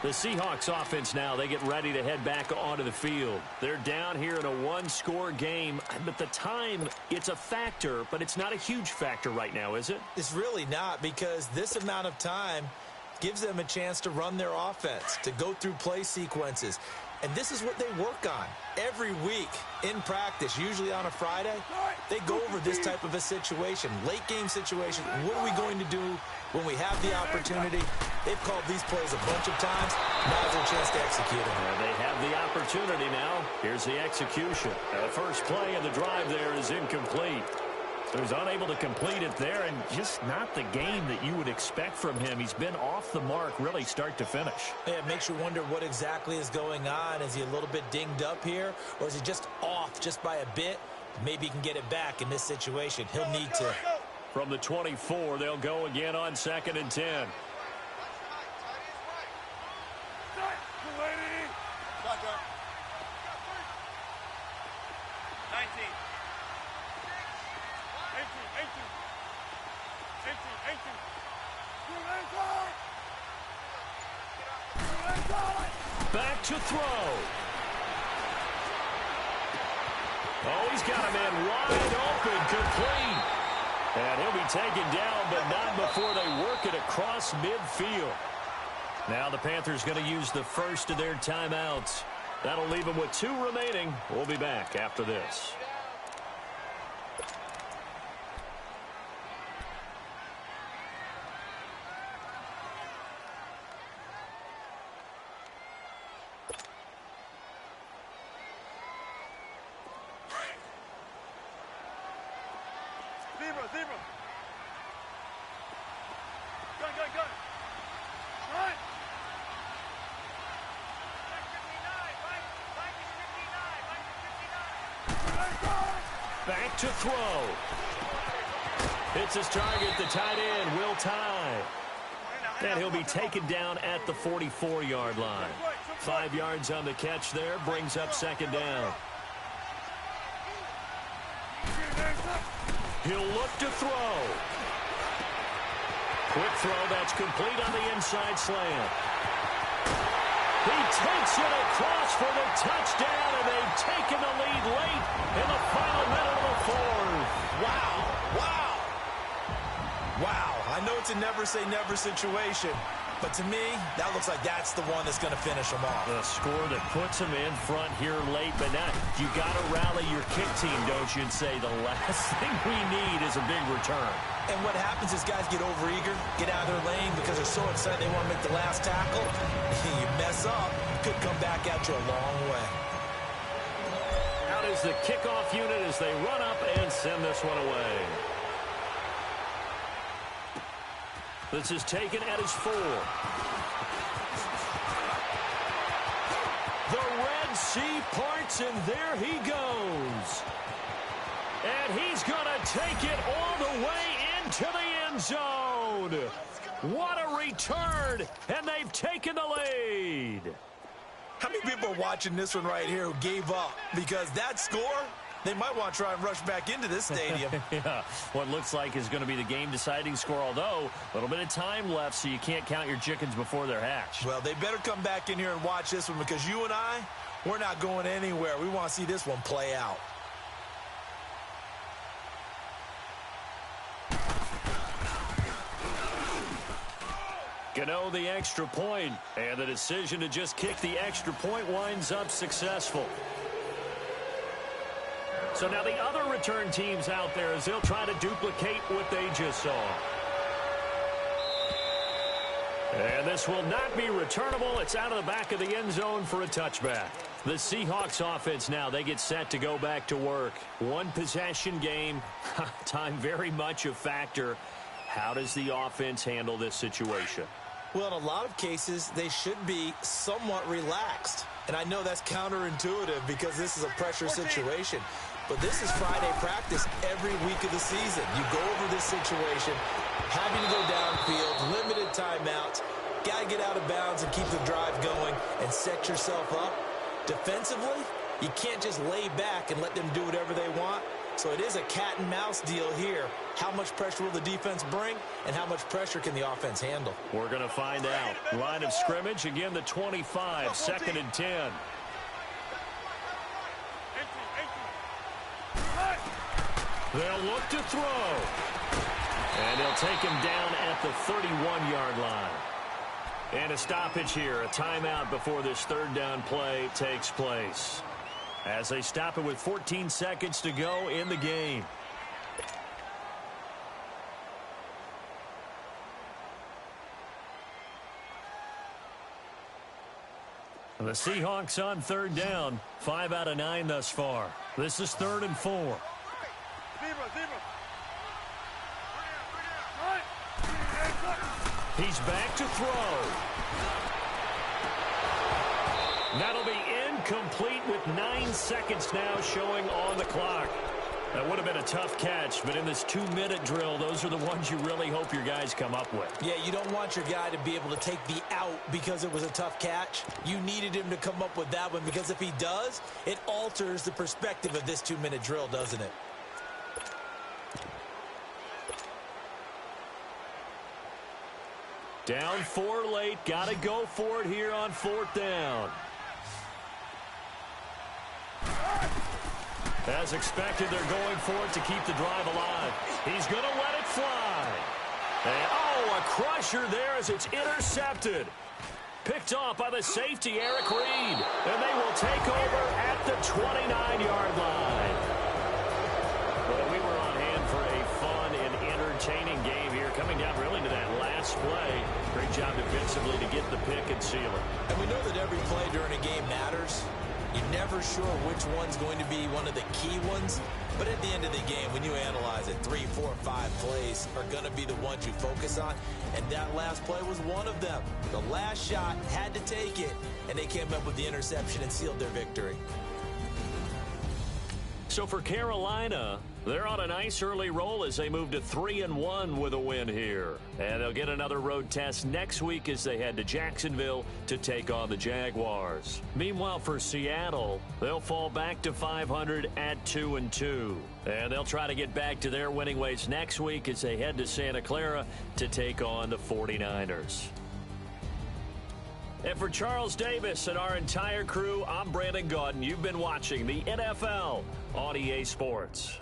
The Seahawks offense now, they get ready to head back onto the field. They're down here in a one-score game, but the time, it's a factor, but it's not a huge factor right now, is it? It's really not, because this amount of time gives them a chance to run their offense, to go through play sequences. And this is what they work on every week in practice, usually on a Friday. They go over this type of a situation, late-game situation. What are we going to do when we have the opportunity? They've called these plays a bunch of times. Now's their chance to execute them. They have the opportunity now. Here's the execution. The first play of the drive there is incomplete. So he's unable to complete it there, and just not the game that you would expect from him. He's been off the mark really start to finish. Yeah, it makes you wonder what exactly is going on. Is he a little bit dinged up here, or is he just off just by a bit? Maybe he can get it back in this situation. He'll need to. From the 24, they'll go again on 2nd and 10. Back to throw. Oh, he's got a man wide open, complete. And he'll be taken down, but not before they work it across midfield. Now the Panthers going to use the first of their timeouts. That'll leave them with 2 remaining. We'll be back after this. Back to throw. Hits his target, the tight end, Will Tye. And he'll be taken down at the 44-yard line. 5 yards on the catch there, brings up 2nd down. He'll look to throw. Quick throw, that's complete on the inside slant. He takes it across for the touchdown, and they've taken the lead late in the final minute of the 4th. Wow. Wow. Wow. I know it's a never-say-never situation, but to me, that looks like that's the one that's going to finish them off. The score that puts them in front here late, but now you got to rally your kick team, don't you, and say the last thing we need is a big return. And what happens is guys get overeager, get out of their lane because they're so excited they want to make the last tackle. You mess up, could come back at you a long way. Out is the kickoff unit as they run up and send this one away. This is taken at his 4. The Red Sea parts, and there he goes. And he's going to take it all the way into the end zone. What a return, and they've taken the lead. How many people are watching this one right here who gave up? Because that score, they might want to try and rush back into this stadium. Yeah, what looks like is going to be the game-deciding score, although a little bit of time left, so you can't count your chickens before they're hatched. Well, they better come back in here and watch this one because you and I, we're not going anywhere. We want to see this one play out. Gano the extra point, and the decision to just kick the extra point winds up successful. So now the other return teams out there as they'll try to duplicate what they just saw. And this will not be returnable. It's out of the back of the end zone for a touchback. The Seahawks offense now, they get set to go back to work. One possession game, time very much a factor. How does the offense handle this situation? Well, in a lot of cases, they should be somewhat relaxed. And I know that's counterintuitive because this is a pressure situation. But this is Friday practice every week of the season. You go over this situation, having to go downfield, limited timeouts, got to get out of bounds and keep the drive going and set yourself up. Defensively, you can't just lay back and let them do whatever they want. So it is a cat and mouse deal here. How much pressure will the defense bring, and how much pressure can the offense handle? We're going to find out. Line of scrimmage, again the 25, 2nd and 10. They'll look to throw. And he'll take him down at the 31-yard line. And a stoppage here, a timeout before this third down play takes place. As they stop it with 14 seconds to go in the game. The Seahawks on third down, 5 out of 9 thus far. This is 3rd and 4. He's back to throw. That'll be incomplete with 9 seconds now showing on the clock. That would have been a tough catch, but in this 2-minute drill, those are the ones you really hope your guys come up with. Yeah, you don't want your guy to be able to take the out because it was a tough catch. You needed him to come up with that one because if he does, it alters the perspective of this 2-minute drill, doesn't it? Down 4 late. Got to go for it here on 4th down. As expected, they're going for it to keep the drive alive. He's going to let it fly. And, oh, a crusher there as it's intercepted. Picked off by the safety, Eric Reed. And they will take over at the 29-yard line. Well, we were on hand for a fun and entertaining game here, coming down really to that last play. Great job defensively to get the pick and seal it. And we know that every play during a game matters. You're never sure which one's going to be one of the key ones. But at the end of the game, when you analyze it, 3, 4, 5 plays are going to be the ones you focus on. And that last play was one of them. The last shot had to take it, and they came up with the interception and sealed their victory. So for Carolina, they're on a nice early roll as they move to 3-1 with a win here. And they'll get another road test next week as they head to Jacksonville to take on the Jaguars. Meanwhile, for Seattle, they'll fall back to 500 at 2-2. And they'll try to get back to their winning ways next week as they head to Santa Clara to take on the 49ers. And for Charles Davis and our entire crew, I'm Brandon Gaudin. You've been watching the NFL on EA Sports.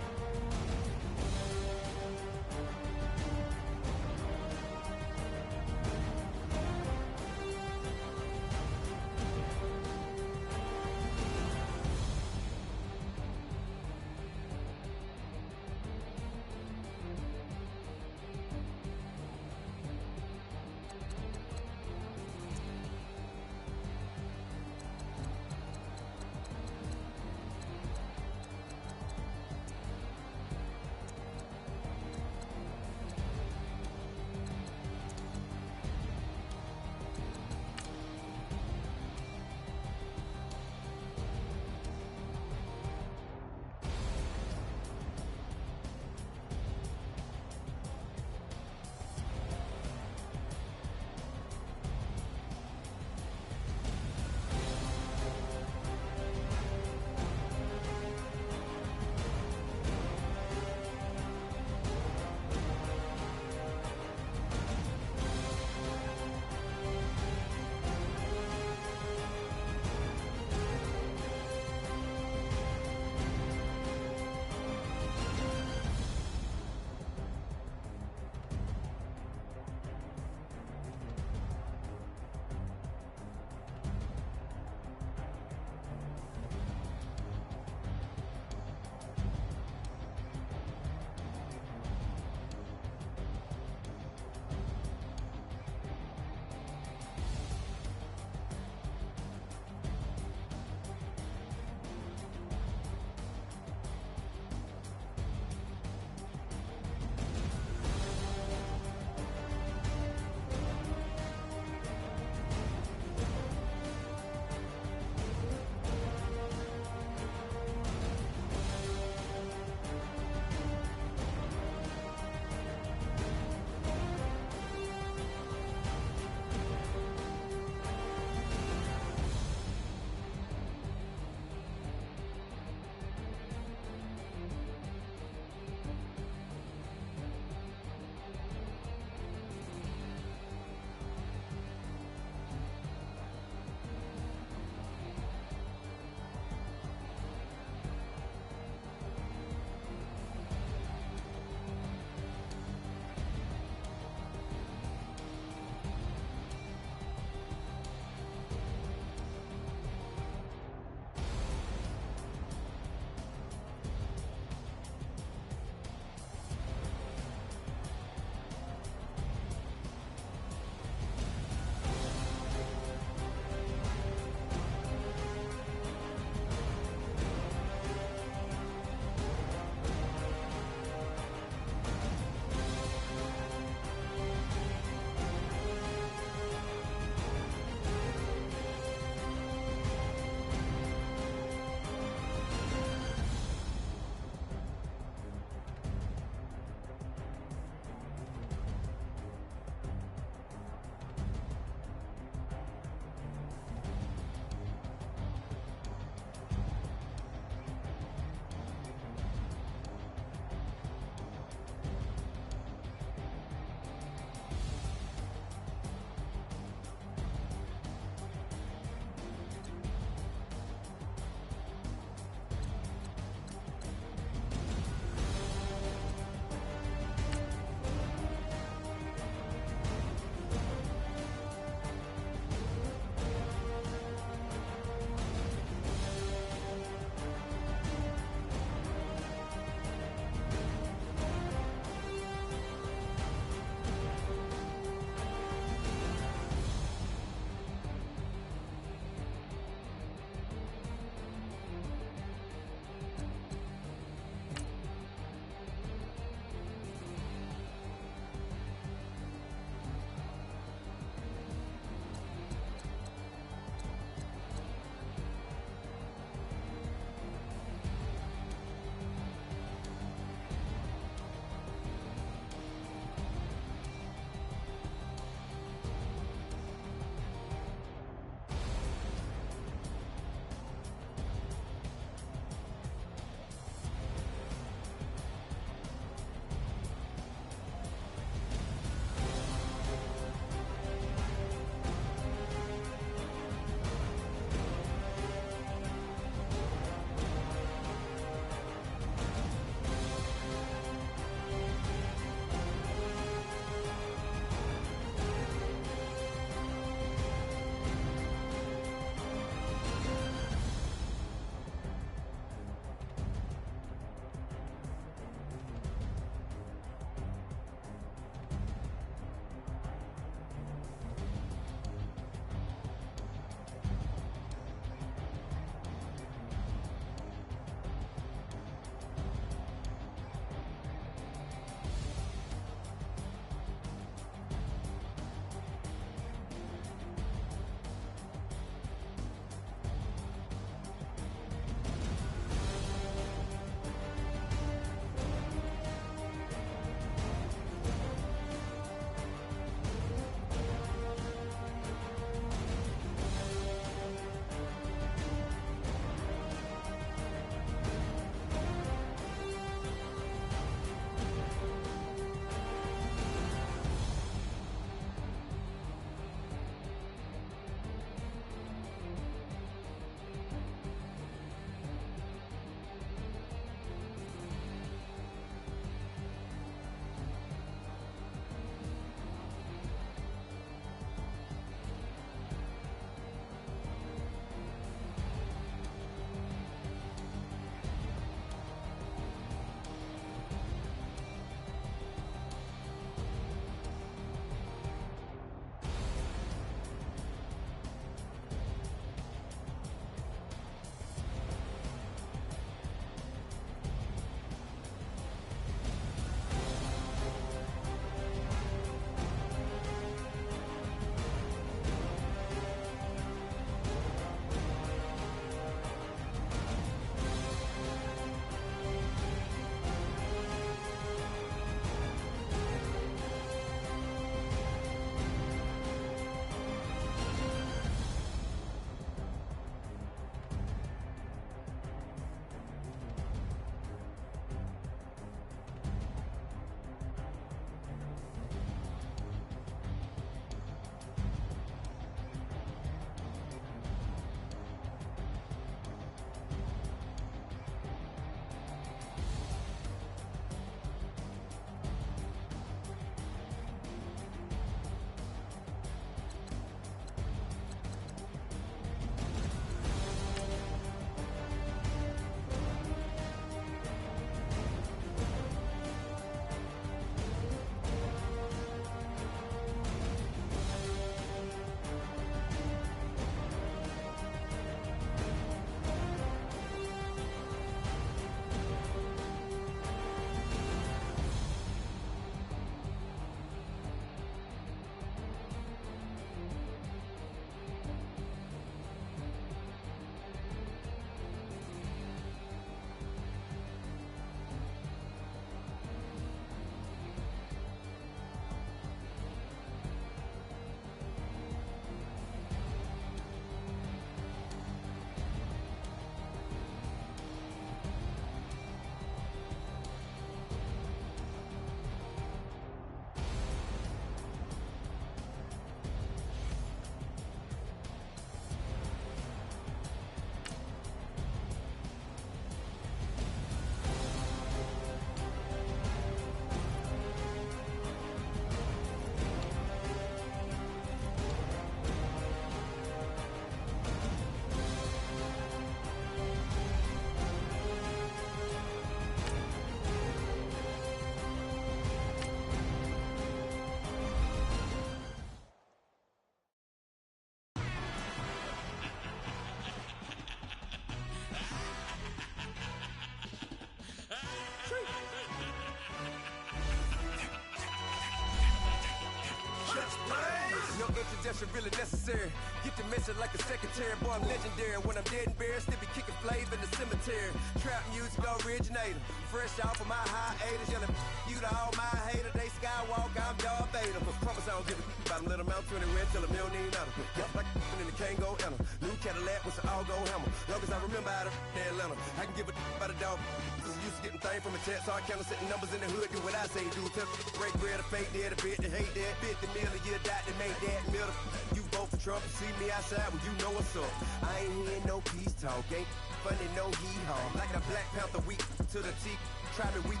redemption really necessary. Get the mission like a secretary. Boy, I'm legendary. When I'm dead and buried, still be kicking flavor in the cemetery. Trap music originator. Fresh off of my hiatus. Yelling you to all my haters. They skywalk, I'm Darth Vader. But promise I don't give a about them. Let them out 20 red till them don't need nothing. Yup, like and the can't go enter. New Cadillac with an all-gold hammer. Long as I remember how to Atlanta. I can give a about a dog. I'm used to getting things from a text. So I count setting numbers in the hood. Do what I say do. Tell break bread or fake dead. A bit to hate that. 50 million a year dot to make that middle. You vote for Trump. You see me outside when you know what's up. I ain't hearing no peace talk. Ain't funny, no hee-haw. Like a Black Panther weak to the teeth. Try me weak.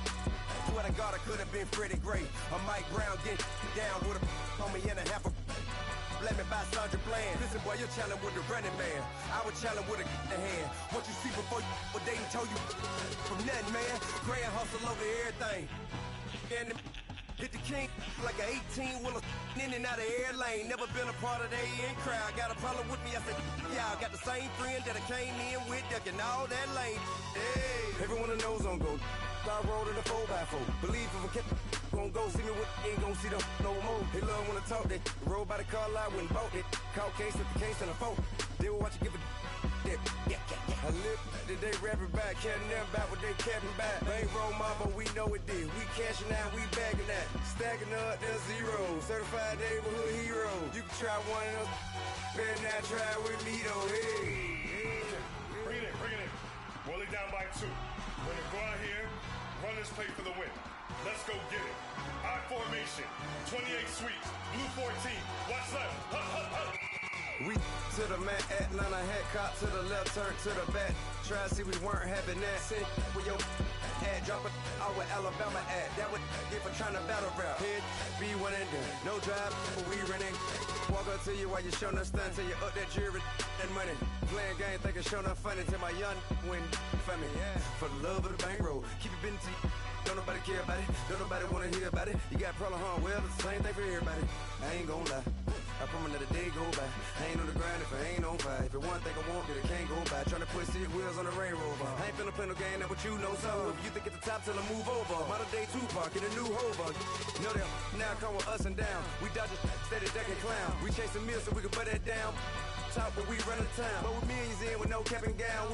Swear to God, I could have been Freddie Gray. Or Mike Brown getting down with a homie and a half a. Let me buy Sandra Bland. Listen, boy, you're challenging with the running man. I was challenging with a hand. What you see before you, what they told you from nothing, man. Grand hustle over everything. And hit the king like an 18-wheeler in and out of air lane. Never been a part of the in crowd. Got a problem with me, I said, yeah, I got the same friend that I came in with, ducking all that lane. Hey, everyone knows on go. I rolled in a 4x4. Believe if I kept gon' go see me with ain't gon' see them no more. They love when I talk that. Roll by the car lot when bought it. Caught case at the case and a phone. They will watch you give a that. I live that they rapping back, caring them back what they capping back. Bankroll mama, we know it did. We cashing out, we bagging that. Stacking up, there's zero. Certified neighborhood hero. You can try one of those. Better not try with me though. Hey. Bring it in. Roll it down by 2. We're gonna go out here, run this play for the win. Let's go get it. I formation, 28 sweeps, blue 14. Watch left. Hup. We to the man, Atlanta head cop to the left, turn to the back. Try to see we weren't having that. Sit with your ad, drop it out with Alabama ad. That would get for trying to battle rap. Head, be one and done. No drive, but we running. Walk up to you while you showing us stunt till you up that jury and money. Playing game, thinking showing up funny till my young win for me. Yeah. For the love of the bankroll, keep it been to you. Don't nobody care about it. Don't nobody wanna hear about it. You got a problem, huh? Well, it's the same thing for everybody. I ain't gon' lie. I promise that a day go by. I ain't on the grind if I ain't on fire. If it one thing I want, then it can't go by. Tryna put 6 wheels on the Range Rover. I ain't finna play no game, that what you know. So if you think at the top, tell them move over. Modern day Tupac in a new hover. Know that now come with us and down. We dodge a steady ducking clown. We chase a meal so we can put that down. Top, but we run the town. But with millions in with no cap and gown.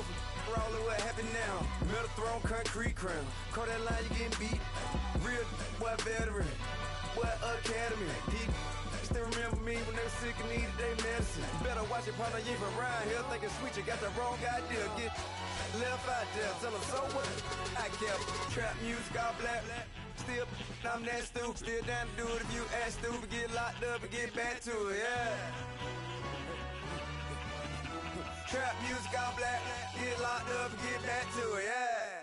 We're all in what happened now. Metal throne, concrete crown. Call that line, you getting beat. Real boy veteran. Boy academy. He still remember me when they were sick and needed their medicine. Better watch it, partner, you ain't from around here thinking sweet, you got the wrong idea. Get left out there, tell them so what I kept. Trap music, all black. Still, I'm that stupid. Still down to do it if you ask stupid. Get locked up and get back to it, yeah. Trap music, all black. Get locked up and get back to it, yeah.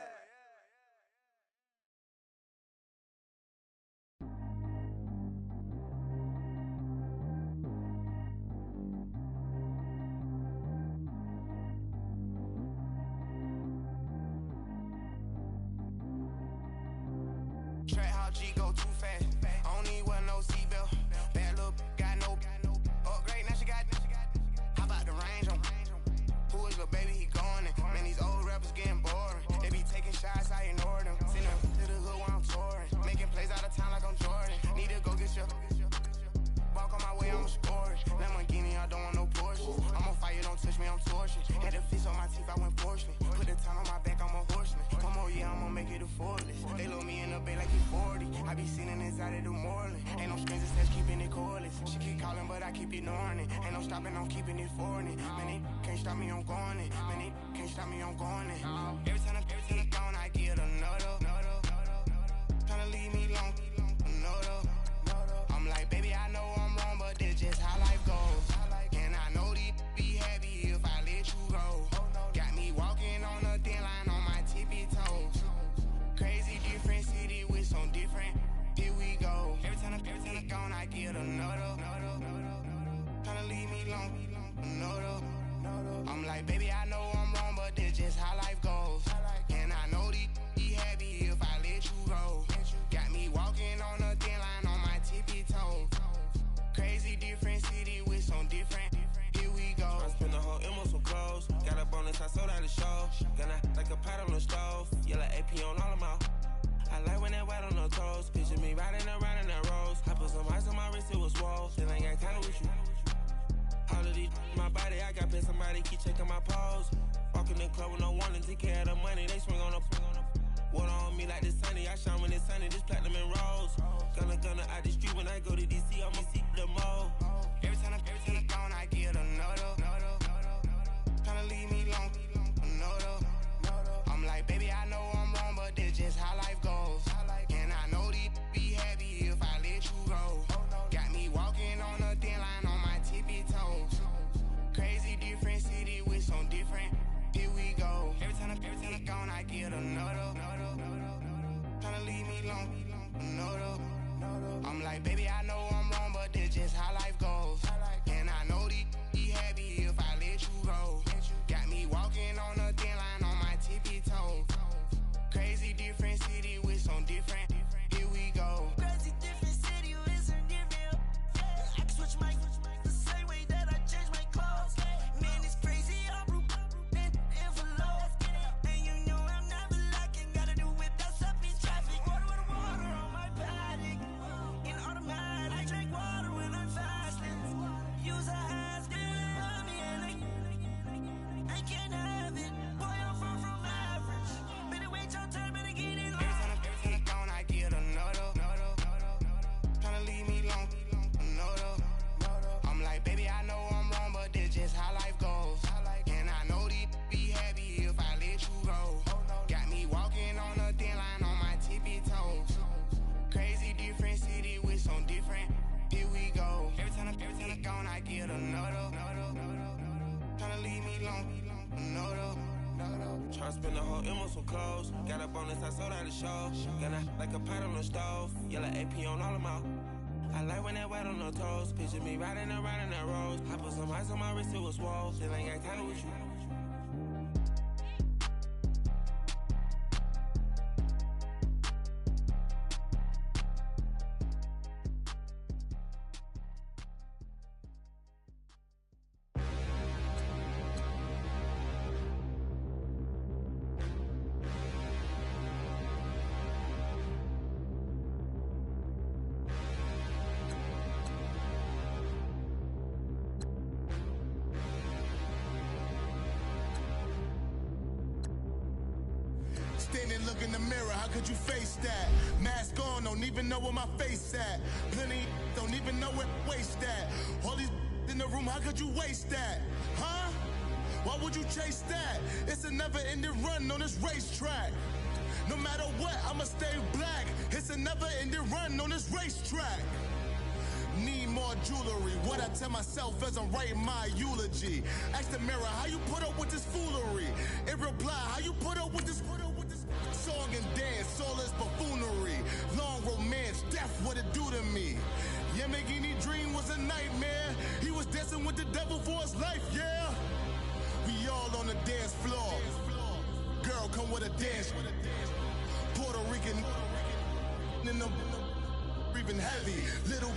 Track how G go too fast. I don't need one no seatbelt. Bad little got no upgrade. Now she got. How about the range on? Who is little baby? He going in. Man, these old rappers getting boring. They be taking shots, I ignore them. Send them to the hood while I'm touring. Making plays out of town like I'm Jordan. Need to go get your. Walk on my way, I'ma score it. Lamborghini, I don't want no Porsches. I'm on fire, don't touch me, I'm torching. Had the fist on my teeth, I went porcelain. Put the time on my back, I'm a horseman. One more year, I'ma make it effortless. They load me in the bay like he's 40. I be sitting inside of the Moreland. Ain't no strings attached, keeping it cordless. She keep calling, but I keep ignoring it. Ain't no stopping, I'm keeping it for it. Man, they can't stop me, I'm going it. Man, they can't stop me, I'm going it. Every time I'm gone, I get another. Tryna leave me long, another. I'm like, baby, I know I'm wrong, but that's just how life goes. And I know these be happy if I let you go. Got me walking on a thin line on my tippy toes. Crazy different city with some different. Here we go. Every time I'm gone, I get another. Tryna leave me long, another. I'm like, baby, I know I'm wrong, but that's just how life goes. And I know these be happy if I let you go. Got me walking on a thin line on my tippy toes. Crazy different city with some different. Here we go. I spent the whole M on some clothes. Got a bonus, I sold out the show. Gonna like a pot on the stove. Yellow AP on all of my. I like when that white on the toes. Picture me riding around in that rose. I put some ice on my wrist, it was swole. Still ain't got time with you. All of these my body, I got pay somebody keep checking my pose. Walking in the club with no warning, take care of the money, they swing on the water on me like the sunny, I shine when it's sunny, this platinum and rose. Gunna out the street when I go to DC, I'ma see the mo. Every time I gone, I get another. Tryna leave me alone, another. I'm like, baby, I know I'm wrong, but this just how life goes. And I know these be happy if I let you go. Got me walking on a thin line on my tippy toes. Crazy different city with some different. Here we go. Every time I gone, I get another. Tryna leave me alone, another. I'm like, baby, I know I'm wrong, but this just how life goes. And I know these be happy if I let you go. Got me walking on a thin line on my tippy toes. Crazy different city with some different. Here we go. Crazy different city with some different. I can switch my the same way that I change my clothes. Man, it's crazy. I'm envelope. And you know I'm never lacking. Gotta do it. That's up in traffic. Water on my paddock. In automatic. I drink water when I'm fasting. Use a ass on me and I can't have it. Boy, I'm far from average. Better wait your turn, better get in line. Every time I gone, I get another. Tryna leave me alone, another. I'm like, baby, I know I'm wrong, but this just how life goes. And I know these be happy if I let you go. Got me walking on a thin line on my tippy toes. Crazy different city with some different. Here we go. Every time I gone, I get another. Tryna leave me alone, another. Tryna spend the whole M on some clothes. Got up on this, I sold out the show. Gonna like a pot on the stove. Yellow AP on all of my. I like when that wet on the toes. Picture me riding around in that rose. I put some ice on my wrist, it was swole. Then I got kinda with you. Standing, look in the mirror, how could you face that? Mask on, don't even know where my face at. Plenty, don't even know where waste at. All these in the room, how could you waste that? Huh? Why would you chase that? It's a never-ending run on this racetrack. No matter what, I'ma stay black. It's a never-ending run on this racetrack. Need more jewelry. What I tell myself as I'm writing my eulogy. Ask the mirror, how you put up with this foolery? It reply, how you put up with this song and dance, all this buffoonery. Long romance, death, what it do to me? Yamagini dream was a nightmare. He was dancing with the devil for his life, yeah. We all on the dance floor. Girl, come with a dance. Puerto Rican in the breathing heavy. Little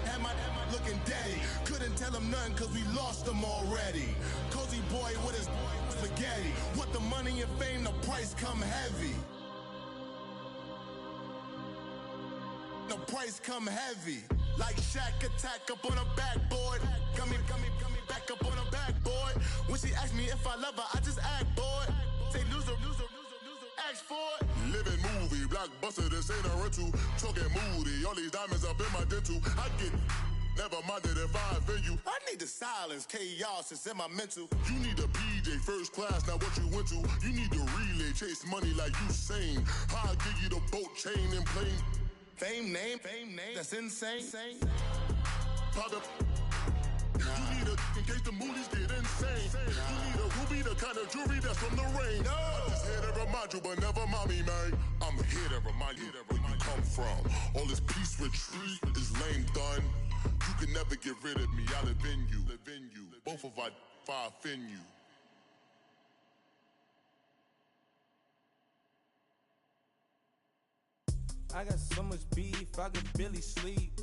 had my looking daddy. Couldn't tell him nothing cause we lost him already. Cozy boy with his spaghetti. Want the money and fame, the price come heavy. The price come heavy. Like Shaq attack up on a backboard. Gummy, back up on a backboard. When she asked me if I love her, I just act bored. Say loser, ask for it. Living movie, blockbuster, this ain't a rental. Talking moody, all these diamonds up in my dental. I get never minded if I offend you. I need the silence, chaos is in my mental. You need a PJ, first class, not what you went to. You need the relay, chase money like you sane. I'll give you the boat, chain, and plane. Fame name, that's insane. Pop up. You need a, in case the movies get insane. You need a ruby, the kind of jewelry that's from the rain. I'm just here to remind you, but never mommy, man. I'm here to remind you where you come from. All this peace retreat is lame done. You can never get rid of me, I live in you. Both of our fire offend you. I got so much beef, I could barely sleep.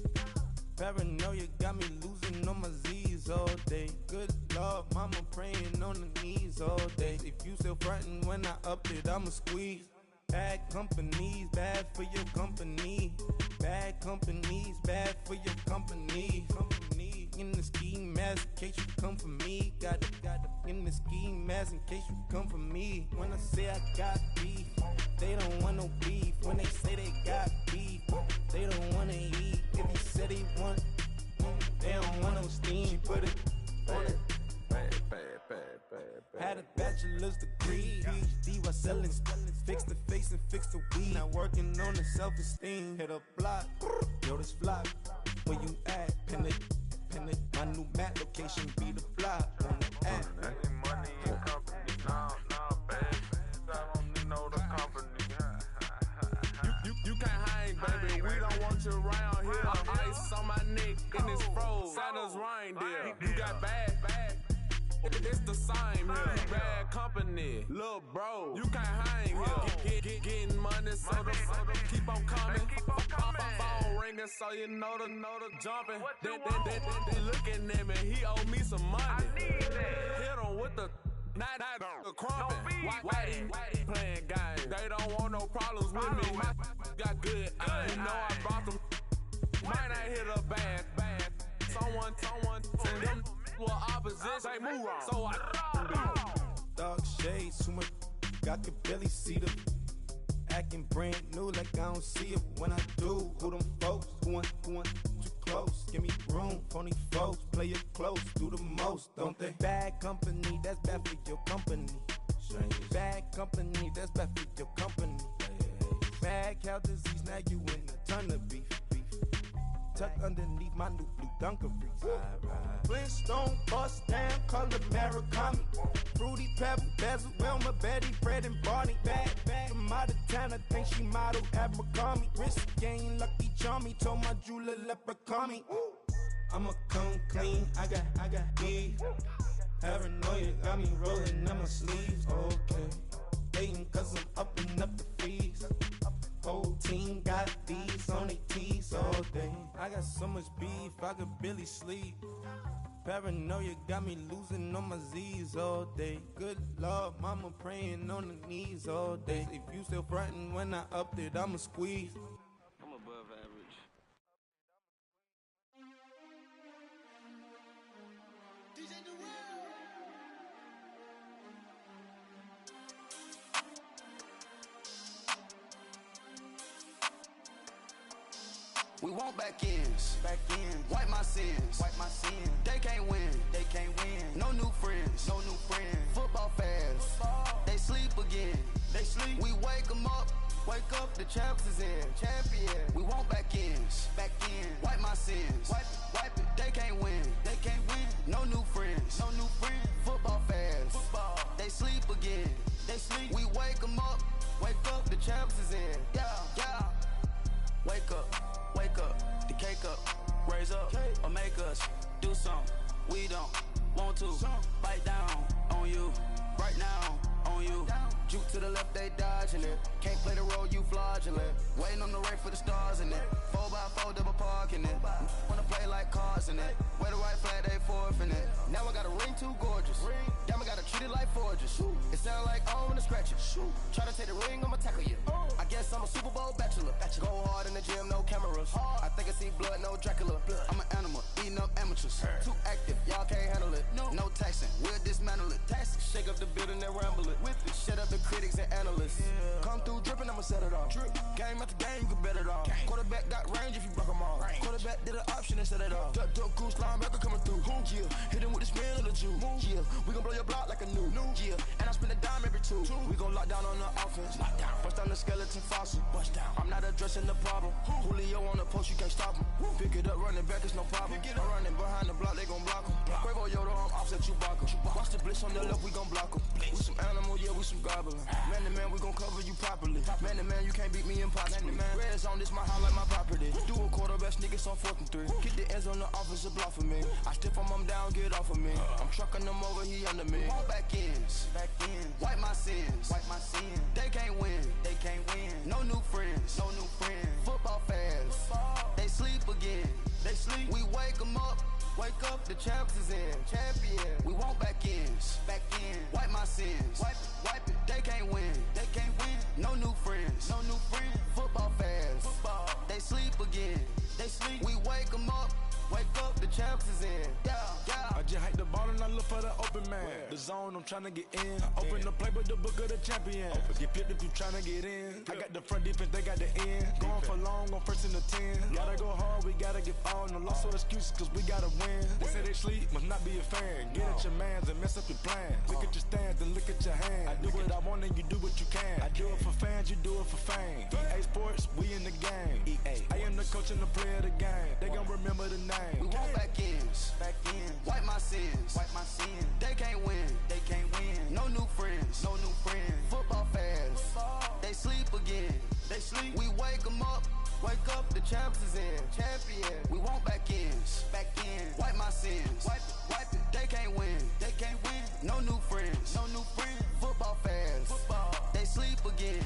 Paranoia got me losing on my Z's all day. Good Lord, mama praying on the knees all day. If you still frontin' when I up it, I'ma squeeze. Bad companies, bad for your company. Bad companies, bad for your company. in the ski mask in case you come for me. Got in the ski mask in case you come for me. When I say I got beef, they don't want no beef. When they say they got beef, they don't wanna eat. If you said they want, they don't want no steam. Put it on it. Had a bachelor's degree, PhD while selling. Fix the face and fix the weed. Now working on the self-esteem. Hit a block, yo this flock. Where you at? Pin it. My new map location be the block on the app. Money and company, no, baby. I don't need no the company. You can't hang, baby. We don't want you around here. Ice on my neck in this froze. Santa's reindeer. You got bad. It's the same here. You bad company, little bro. You can't hang here. Getting money, so the keep on coming. Phone ringing, so you know the jumping. They looking at me. He owe me some money. Hit him with the not the crumping. Why they playing games? They don't want no problems with me. My got good. You know I brought them. Might not hit a bad. Someone tell them. Well, opposition, say move wrong. So I dark shades, too much. I could barely see them. Acting brand new, like I don't see it when I do. Who them folks? Who want too close? Give me room, phony folks. Play it close, do the most, don't they? Bad company, that's bad for your company. Bad company, that's bad for your company. Bad cow disease, now you in a ton of beef. Tuck underneath my new blue dungarees. Flintstone bust down, color Murakami. Fruity Pebble, Basil, Wilma, Betty, Fred, and Barney. Bad from out of town, I think she model Abercrombie. Wrist game, Lucky Charmy, told my jeweler leprechaun. I'ma come clean, I got beef. Paranoia got me rolling in my sleeves. Okay, hating cause I'm upping up the fees. Whole team got these on their tees all day. I got so much beef, I could barely sleep. Paranoia got me losing on my Z's all day. Good Lord, mama praying on the knees all day. If you still frontin' when I upped it, I'ma squeeze. I'm above average. DJ Durrell. We want back ends. Wipe my sins. They can't win. No new friends. Football fans. They sleep again. We wake them up. Wake up, the champs is in. Champion. We want back ends. Wipe my sins. Wipe it. They can't win. No new friends. Football fans. They sleep again. We wake them up. Wake up, the champs is in. Yeah. Wake up, the cake up, raise up, or make us do something we don't want to. Bite down on you, right now on you. Juke to the left, they dodging it. Can't play the role, you fraudulent. Waiting on the race for the stars in it. 4x4 double parking it. Wanna play like cars in it. Wear the right flag, they forfeiting it. Now I got a ring too gorgeous. Damn, I gotta treat it like forges. It sound like I wanna scratch it. Try to take the ring, I'ma tackle you. I guess I'm a Super Bowl bachelor. Go hard in the gym, no cameras. I think I see blood, no Dracula. I'm an animal, eating up amateurs. Too active, y'all can't handle it. No taxing, we'll dismantle it. Shake up the building and ramble it. Shut up the critics and analysts. Come through dripping, I'ma set it off. Game after game, you can bet it off. Quarterback got range if you broke them all. Quarterback did an option and set it off. Duck goose linebacker coming through. Yeah, hit him with the spin of the Jew. Yeah, we gon' blow your block like a new. Yeah, and I spend a dime every two. We gon' lock down on the offense. Bust down the skeleton fossil. I'm not addressing the problem. Julio on the post, you can't stop him. Pick it up, running back, it's no problem. I'm running behind the block, they gon' block him. Quavo Yoda, I'm offset Chewbacca. Watch the blitz on the left, we gon' block him. We some animal, yeah, we some goblin. Man to man, we gon' cover you properly. Man to man, you can't beat me impossibly. Red zone, this my highlight, my property. Do a quarterback, niggas on 4th and 3. Get the ends on the offensive block for me. I stiff him, I'm down, get off of me. I'm trucking them over, he under me. All back ends. Wipe my sins. They can't win. No new friends. Football fans. They sleep again. We wake them up. Wake up, the champs is in. Champion. We want back ends. Wipe my sins. Wipe it. They can't win. No new friends. Football fans. They sleep again. We wake them up. Wake up, the champs is in. I just hate the ball and I look for the open man. The zone, I'm tryna get in. I open the play with the book of the champion. Get flipped if you tryna get in. I got the front defense, they got the end. Going for long on first and the 10. Gotta go hard, we gotta get all. No loss or excuses, cause we gotta win. They say they sleep, must not be a fan. Get at your mans and mess up your plans. Look at your stands and look at your hands. I do what I want and you do what you can. I do it for fans, you do it for fame. EA Sports, we in the game. I am the coach and the player of the game. They gon' remember the name. We want back ends. Wipe my sins. They can't win. No new friends. Football fans. They sleep again. We wake them up. Wake up, the champs is in. Champion. We want back ends. Wipe my sins. Wipe it. They can't win. No new friends. Football fans. They sleep again.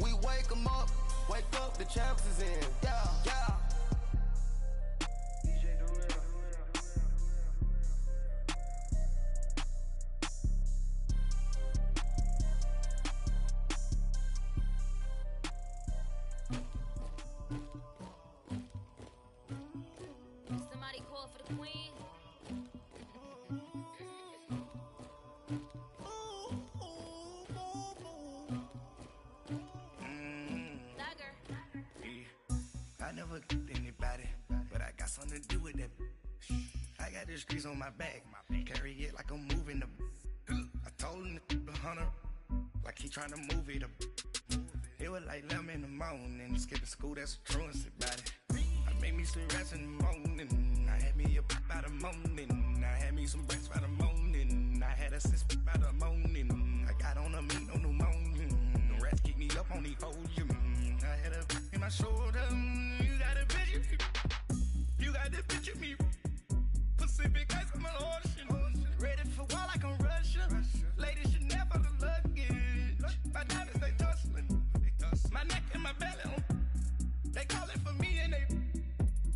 We wake them up. Wake up, the champs is in. Yeah. Somebody call for the queen. I never did anybody, but I got something to do with that. I got the streets on my back, carry it like I'm moving the. I told him the hunter, like he trying to move it up. It was like 11 in the morning, skipping school, that's a truancy about it. I made me some rats in the morning, I had me a pop by the morning, I had me some breaks by the morning, I had a sis by the morning, I got on a meat on the morning, the rats keep me up on the podium, I had a in my shoulder, you got a picture, you got the picture me, Pacific ice on my ocean, ready for war like I'm Russian, ladies should never the luggage, my diamonds they tussling, my neck and my belly, they calling for me and they,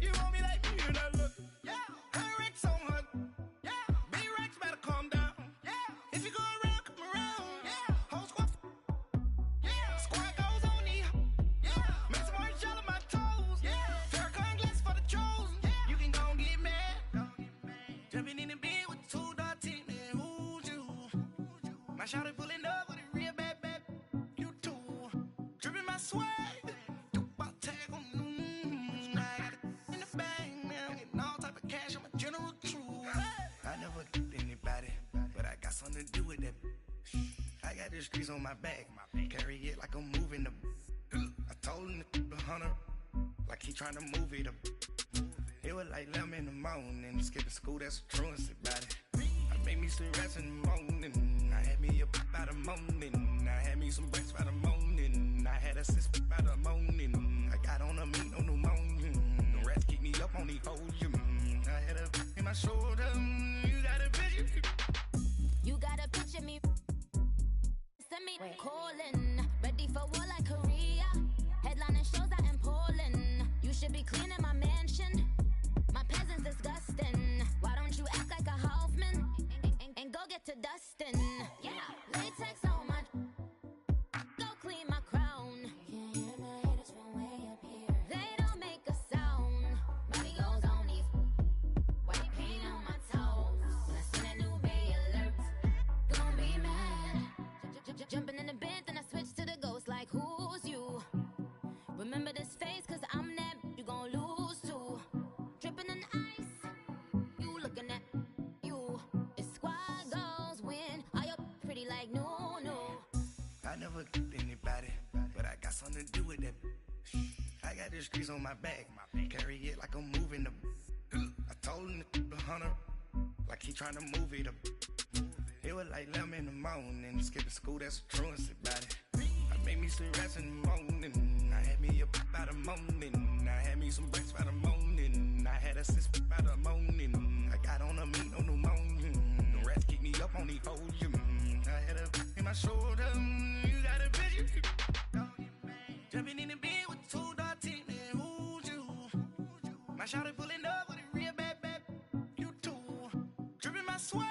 you want me like me and I look, yeah, her Rex on her, yeah, B-Rex better calm down, yeah, if you go around, come around, yeah, whole squad, yeah, squad goes on the, yeah, make some orange gel on my toes, yeah, Farrakhan glass for the chosen, yeah, you can go and get mad, jumping in the bed with 2 dark teeth, man, who's you, my shawty pulling up with a real bad, you too, dripping my swag, something to do with that. I got the streets on my back, carry it like I'm moving the. I told him the hunter, like he trying to move it up. It was like 11 in the morning, skipping school, that's a truancy about it. I made me some rats in the morning, I had me a pop by the morning, I had me some breaks by the morning, I had a sis by the morning, I got on a meat on the morning, the rats keep me up on the podium, I had a in my shoulder, you got a picture. You gotta picture me. Send me calling. Ready for war like Korea. Headlining shows out in Poland. You should be cleaning my mansion. My peasants disgusting. Why don't you act like a Hoffman and go get to Dustin? Yeah, latex on my. Go clean my crown. Can't hear my haters from way up here. They don't make a sound. Money goes on these. White paint on my toes. When I send a new bay alert. Gonna be mad. Jumping in the bed, then I switch to the ghost like who's you? Remember this face, cause I'm that you gon' lose too. Dripping in ice, you looking at you. It's squad goals win. Are you pretty like no? I never did anybody, but I got something to do with that. I got the streets on my back, carry it like I'm moving the. I told him the hunter, like he trying to move it up. It was like 11 in the morning, skipping school, that's a truancy about it. I made me some rats in the morning, I had me a pop by the morning, I had me some breaks by the morning, I had a sis by the morning, I got on a meat on the morning, the rats keep me up on the podium, I had a in my shoulder, you got a picture. Jumping in the bed with 2 dark teeth, man, who's you? My shawty pulling up with a real bad, you too, dripping my swag.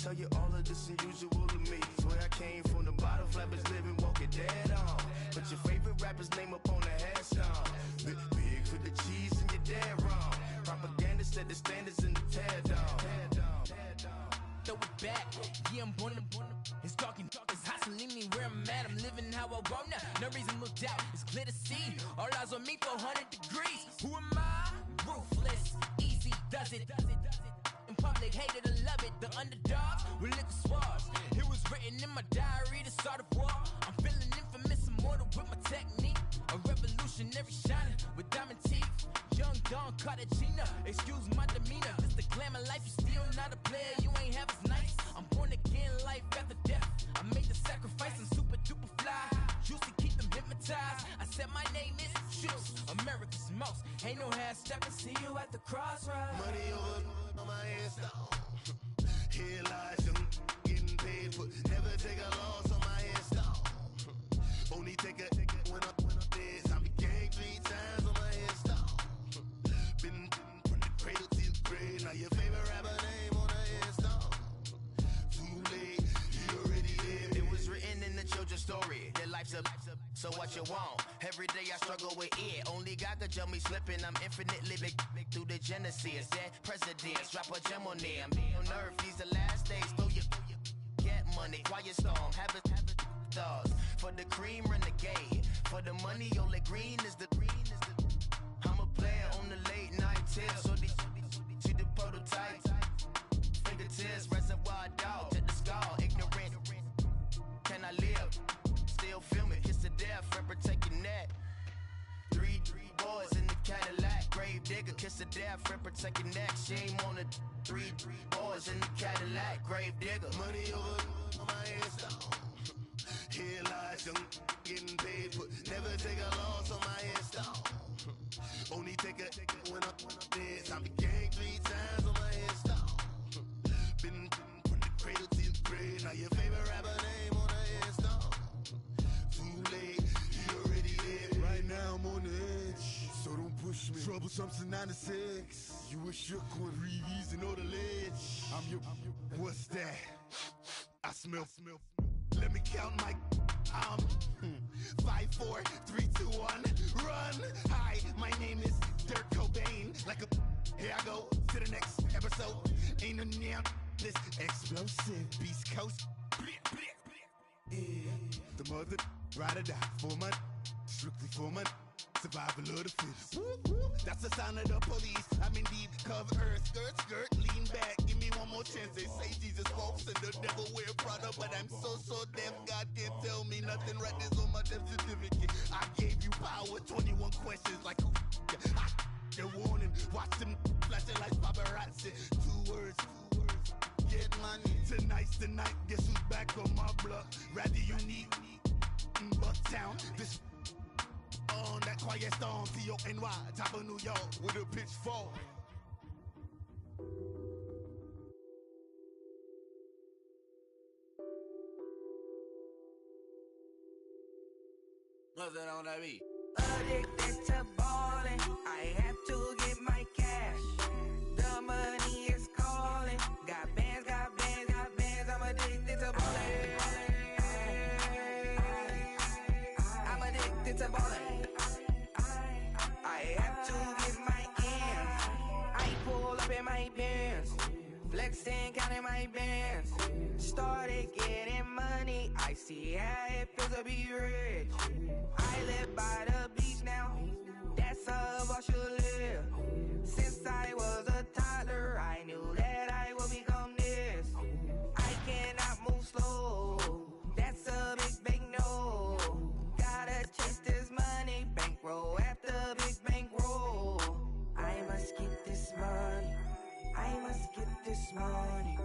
tell you all of this unusual to me. Swear I came from the bottom, flappers living, walking dead on. Put your favorite rapper's name up on the headstone. Big for the cheese and you're dead wrong. Propaganda set the standards in the tear down. Throw it back, yeah, I'm born to. It's talking, it's hot, so leave me where I'm at. I'm living how I want now. No reason to look out, it's clear to see. All eyes on me, 400 degrees. Who am I? Ruthless, easy, does it. In public, hated or love it. The underdogs with liquor swabs. It was written in my diary to start a war. I'm feeling infamous, immortal with my technique. A revolutionary shining with diamond teeth. Young Don Cartagena, excuse my demeanor. This the glamour life, you still not a player. You ain't half as nice. I'm born again, life after death. I made the sacrifice, I'm super duper fly. Used to keep them hypnotized. I said my name is Shoes, America's most. Ain't no half stepping, see you at the crossroads. Money over on my headstone. Here lies young, getting paid for. Never take a loss on my headstone. Only take a when I'm dead. I be gang 3 times on my headstone. Been from the cradle to the grave. Now your favorite rapper name on the headstone. Too late, you already dead. It was written in the children's story. Their life's a so what you want? Every day I struggle with it. Only God could tell me slipping. I'm infinitely big through the genesis. Dead presidents, drop a gem on them. On earth, these the last days. Throw your get money, quiet storm. Have it thoughts. For the cream, renegade. For the money, only green is the. I'm a player on the late night tip. So these see the prototype. Fingertips, reservoir dog. Check the skull, ignorant. Can I live? Still film it, kiss the death, rapper taking that. Three boys in the Cadillac, grave digger, kiss the death, rapper taking that. Shame on the three boys in the Cadillac, grave digger. Money over on my headstone. Here lies young, getting paid for. Never take a loss on my headstone. Only take a when I'm dead. I be gang 3 times on my headstone. Been from the cradle to the grave. Now your favorite rapper name on the headstone. Too late, you already dead. Right now I'm on the edge, so don't push me. Troublesome to 96. You a shook one, breeze and know the ledge. I'm your. What's that? I smell. Let me count my. 5, 4, 3, 2, 1. Run. Hi, my name is Dirk Cobain. Like a. Here I go to the next episode. Ain't no damn this explosive Beast Coast. Yeah. The mother ride or die for my. Strictly for my. Survival of the fittest. That's the sign of the police. I'm indeed cover earth, skirt, lean back. Give me one more chance. They say Jesus walks and the devil wear Prada, but I'm so deaf. God can't tell me nothing. Right there's on my death certificate. I gave you power. 21 questions like who? They're warning. Watch them flashing like paparazzi. 2 words. Get money. Tonight's the night. Guess who's back on my block? Rather unique. Bucktown. This. On that quiet storm, T-O-N-Y, top of New York, with a pitchfork. Nothing on that beat. Addicted to ballin', I have to get my cash. The money is calling. Got bands, I'm addicted to ballin'. I'm addicted to ballin'. I have to get my ends. I pull up in my Benz, flexing, counting my bands. Started getting money, I see how it feels to be rich. I live by the beach now, that's how I should live. Since I was a toddler, I knew that I would become this. I cannot move slow, that's a big no. Gotta chase this money, bankroll after big bankroll. I must get this money, I must get this money.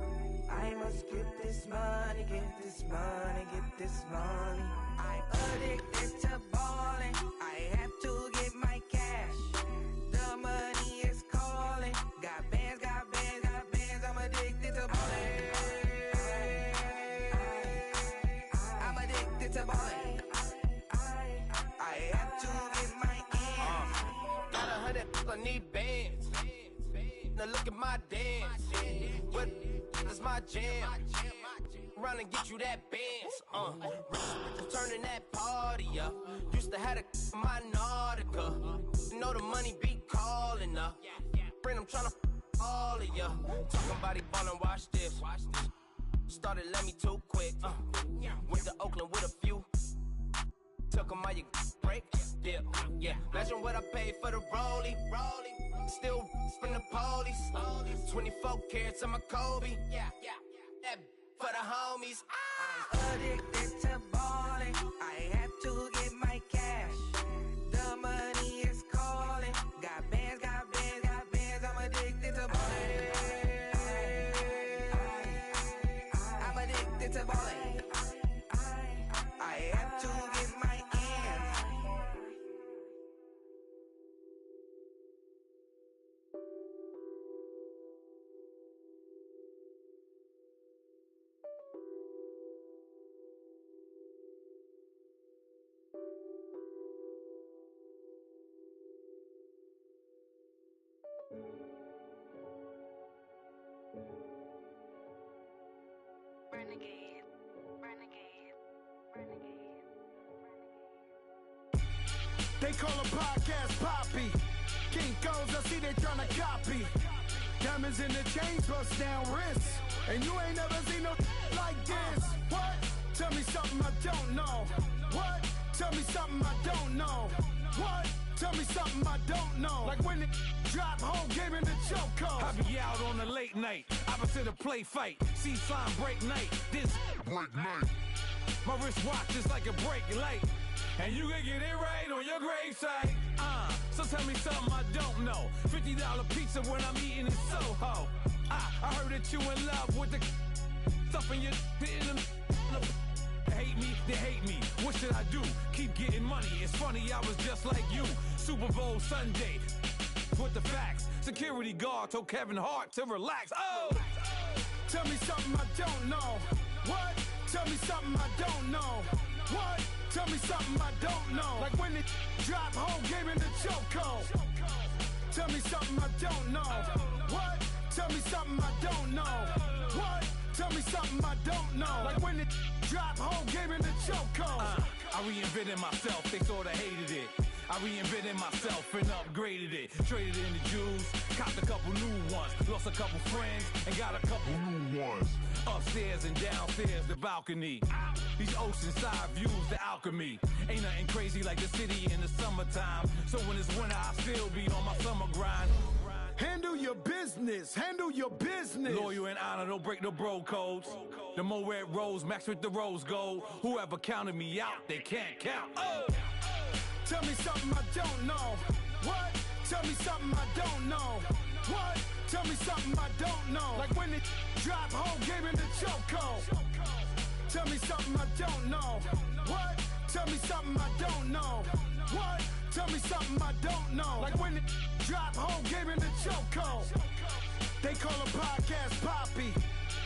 I must get this money, get this money, get this money. I'm addicted to ballin', I have to get my cash. The money is calling. Got bands, I'm addicted to ballin'. I'm addicted to ballin'. I have to get my ends. Got 100, I need bands. Now look at my dance. What? That's my jam. Run and get you that Benz, turning that party up. Used to have a my Nautica. You know the money be calling up. Friend, I'm tryna all of ya. Talking about he ballin', watch this. Started let me too quick. Went to Oakland with a few. Took 'em all you break. Dip, yeah. Imagine what I paid for the rollie. Still from the police. 24 carats on my Kobe. Yeah. That for the homies. I'm addicted to balling. I have to get my cash. The money is calling. Got bands, got bands, got bands. I'm addicted to balling. I'm addicted to balling. I have to get my ends. They call a podcast Poppy. King goes, I see they tryna copy. Diamonds in the chains, bust down wrists. And you ain't never seen no like this. What? Tell me something I don't know. What? Tell me something I don't know. What? Tell me something I don't know. Like when it drop, whole game in the chokehold. I be out on a late night, opposite a play fight. See sign break night, this break night. My wristwatch is like a break light. And you can get it right on your gravesite. So tell me something I don't know. $50 pizza when I'm eating in Soho. I heard that you in love with the stuff in your hitting them. They hate me, they hate me. What should I do? Keep getting money. It's funny, I was just like you. Super Bowl Sunday with the facts. Security guard told Kevin Hart to relax. Oh! Tell me something I don't know. What? Tell me something I don't know. What? Tell me something I don't know. Like when it drop, whole game in the chokehold. Tell me something I don't know. What? Tell me something I don't know. What? Tell me something I don't know. Like when it drop, whole game in the chokehold. I reinvented myself, they sorta hated it. I reinvented myself and upgraded it. Traded in the Jews, copped a couple new ones. Lost a couple friends and got a couple new ones. Upstairs and downstairs, the balcony. These oceanside views, the alchemy. Ain't nothing crazy like the city in the summertime. So when it's winter, I still be on my summer grind. Handle your business, handle your business. Loyal and honor, don't break the bro codes. The more red rose, max with the rose gold. Whoever counted me out, they can't count. Oh! Tell me something I don't know. What? Tell me something I don't know. What? Tell me something I don't know. Like when it drop, whole game in the chokehold. Tell me something I don't know. What? Tell me something I don't know. What? Tell me something I don't know. Like when it drop, whole game in the chokehold. They call a podcast Poppy.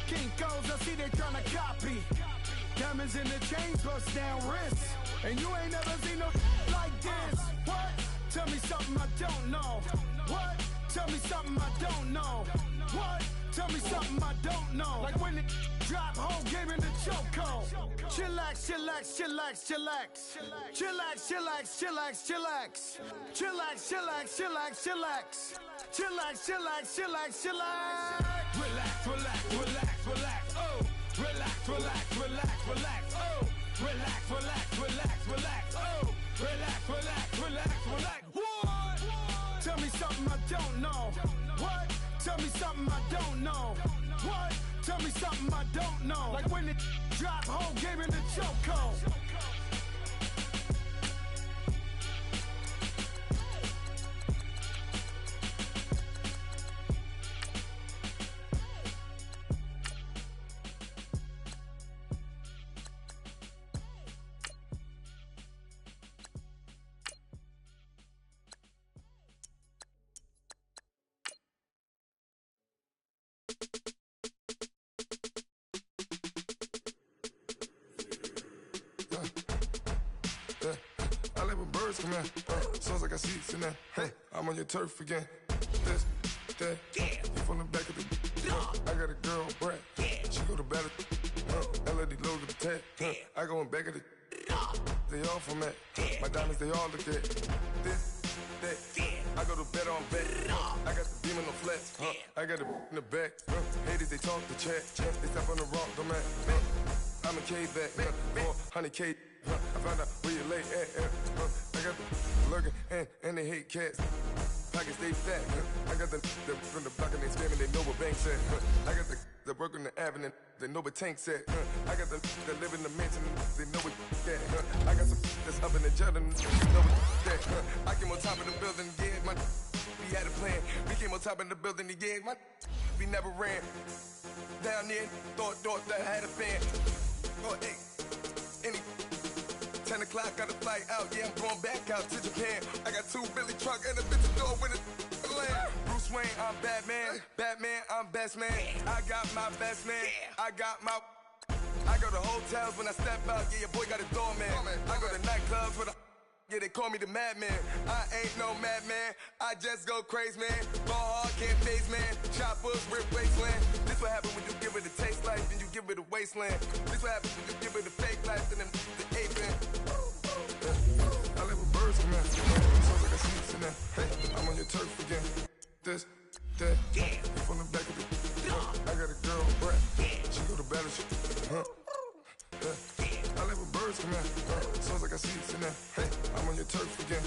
King goes, I see they tryna copy. Diamonds in the chains, bust down wrists. And you ain't never seen no like this. What? Tell me something I don't know. What? Tell me something I don't know. What? Tell me something I don't know. Like when it drop, whole game in the chokehold. Chillax, chillax, chillax, chillax. Chillax, chillax, chillax, chillax. Chillax, chillax, chillax, chillax. Chillax, chillax, chillax, chillax. Relax, relax, relax, relax. Oh! Relax, relax, relax, relax. Oh! Relax, relax, relax, relax. Oh! Relax, relax, relax, relax. What? Tell me something I don't know. What? Tell me something I don't know. What? Tell me something I don't know. Like when it drop, whole game in the chokehold. I let my birds come in. Sounds like I see seats in there. Hey, I'm on your turf again. This, that, you from the back of the. I got a girl, Brad. tech. I go in back of the. They all from that. My diamonds, they all look at this, that. I go to bed on bet. I got the beam in the flex. I got it in the back. Haters, they talk the chat. They step on the rock, don't matter. I'm a K-back. 400K. I found out where you lay at. I got the lurking and they hate cats. Pockets, they fat. I got the from the block and they scamming, they know what banks at. I got the work on the avenue, they know what tanks at. I got the live in the mansion, they know what that. I got some that's up in the jet and they know what that. I came on top of the building, yeah, my we had a plan. We came on top of the building, yeah, my we never ran. Down there, thought that I had a fan. Oh, hey, any 10 o'clock, got a flight out, yeah, I'm going back out to Japan. I got 2 Billy truck and a bitch door with a land. Bruce Wayne, I'm Batman. Batman, I'm best man. I got my best man. I got my. I go to hotels when I step out, yeah, your boy got a doorman. I go to nightclubs with a. Yeah, they call me the madman. I ain't no madman. I just go crazy, man. Ball hard, can't face, man. Choppers, rip wasteland. This what happen when you give it a taste life, then you give it a wasteland. This what happen when you give it a fake life, and then the ape man. I live with birds, man. Sounds like I sleeps in that. Hey, I'm on your turf again. This, that, from the back of the. I got a girl, Brett. She go to battle shit. I live with birds, man. Sounds like I sleeps in that. Hey, I'm on your turf again.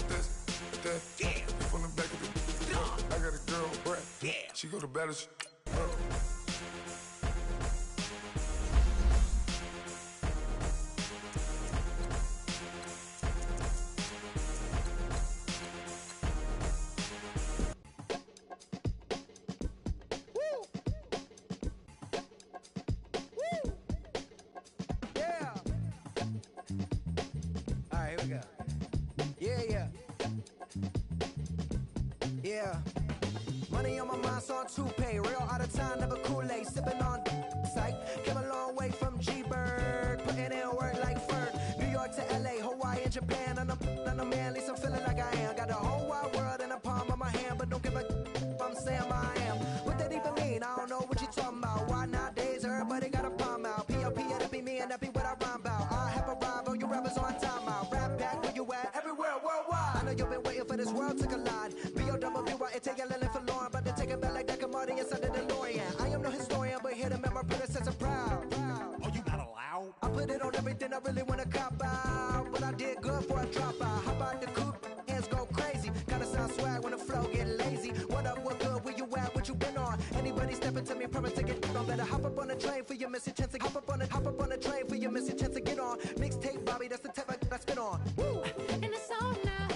This, that, from the back of the. I got a girl, Brett. She go to battle shit. Yeah. Money on my mind, so on toupee. Real out of time, never Kool-Aid. Sipping on sight. Came a long way from G-Berg. Putting in work like Ferg. New York to LA, Hawaii and Japan. And I'm man, at least I'm feeling like I am. Got the whole wide world in the palm of my hand. But don't give a I'm saying I am. What that even mean? I don't know what you talking about. Why nowadays everybody got a palm out? P.O.P. that'd be me and that be what I rhyme about. I have arrived, all you rappers on time out. Rap back where you at, everywhere, worldwide. I know you've been waiting for this world to collide. B-O-W-Y-A-T-L-L for Lauren, but to take it back like that Marty inside the DeLorean. I am no historian, but here to make my predecessor proud. Oh, you not allowed? I put it on everything I really wanna cop out, but I did good for a drop out. How about the coupe? Hands go crazy. Kinda sound swag when the flow get lazy. What up, what good, where you at, what you been on? Anybody stepping to me, promise to get on. Better hop up on the train for your missing chance to hop up on the train for your missing chance to get on. Mixtape, Bobby, that's the type I spit on. Woo! And it's on now.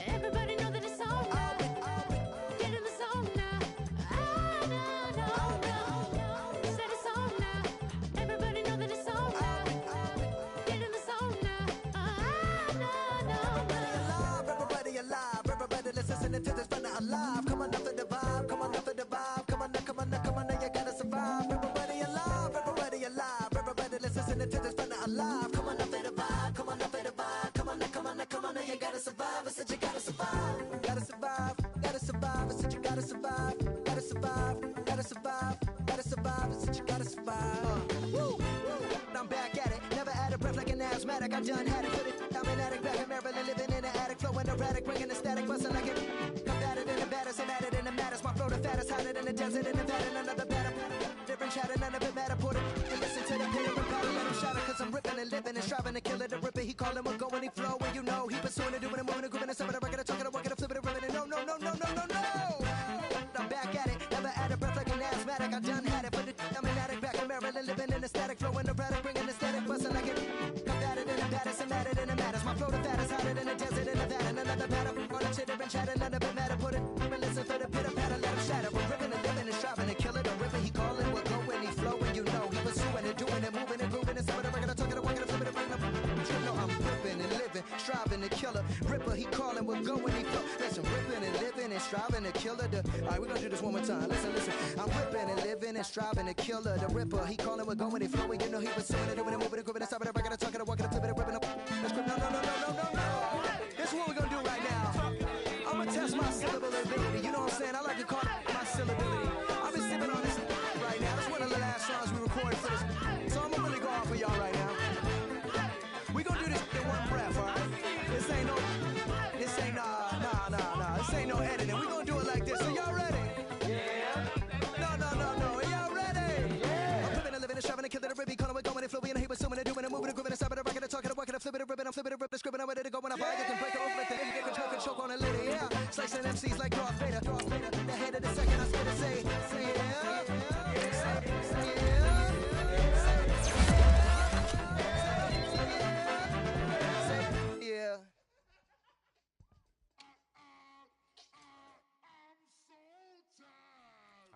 Everybody know that it's on now. Get in the zone now. No. Said it's on now. Everybody know that it's on now. Get in the zone now. No. Everybody alive. Everybody listening to this brother alive. Come on up for the vibe. Come on up for the vibe. Come on now, you gotta survive. Everybody alive. Everybody listening to this brother alive. Come on up for the vibe. Come on up for the vibe. Come on now, you gotta survive. I said you gotta survive. Gotta survive. Gotta survive. I said you gotta survive. Gotta survive. Gotta survive. Gotta survive. I said you gotta survive. Woo! I'm back at it. Never out of breath like an asthmatic. I done had it. Put it. I'm an addict back in Maryland, living in an attic, flowing erratic, bringing the static, busting like it. Combated in the baddest, I'm at it in the maddest. My flow the fattest, hotter than the desert in Nevada. Another batter, different chatter, none of it matter. Put it and listen to the pitter and patter, let him shatter. Cause I'm ripping and living and striving to kill it. The ripper, he calling, we're going, he flow, and you know he pursuing it, doing it, moving it, grooving it, some of the record, talking, walking, flipping it, ripping it. No. I'm back at it, never out of breath like an asthmatic. I done had it, but I'm an addict back in Maryland, living in the static, flowing erratic, bringing the static, busting like it. Combated in the baddest, I'm at it in the maddest. My flow the fattest, hotter than the desert in Nevada. Another batter, all the chitter and chatter, none of it matter. Put it and listen for the pitter patter, let him shatter. We're ripping and living and striving to kill it. The river, he calling, we're going, he flowing, you know. He pursuing it, doing it, moving and grooving. And some of the record, talking, walking, flipping it, bringing up. You know I'm ripping and living, striving to kill it. Ripper, he calling, we're going, he flow. Listen, ripping and living and striving to kill it. Alright, we're gonna do this one more time. Listen. I'm ripping and living and striving to kill it. The Ripper, he calling, we're going, he flowing. You know he pursuing it, doing it, moving and grooving. And some of the record, talking, walking, flipping it, ripping up. Let's go. No. This is what we're gonna do right now. I'm gonna test my syllability. You know what I'm saying? I like to call it my syllability. I've been sipping on this right now. This is one of the last songs we recorded for this. So I'm gonna really go off for y'all right now.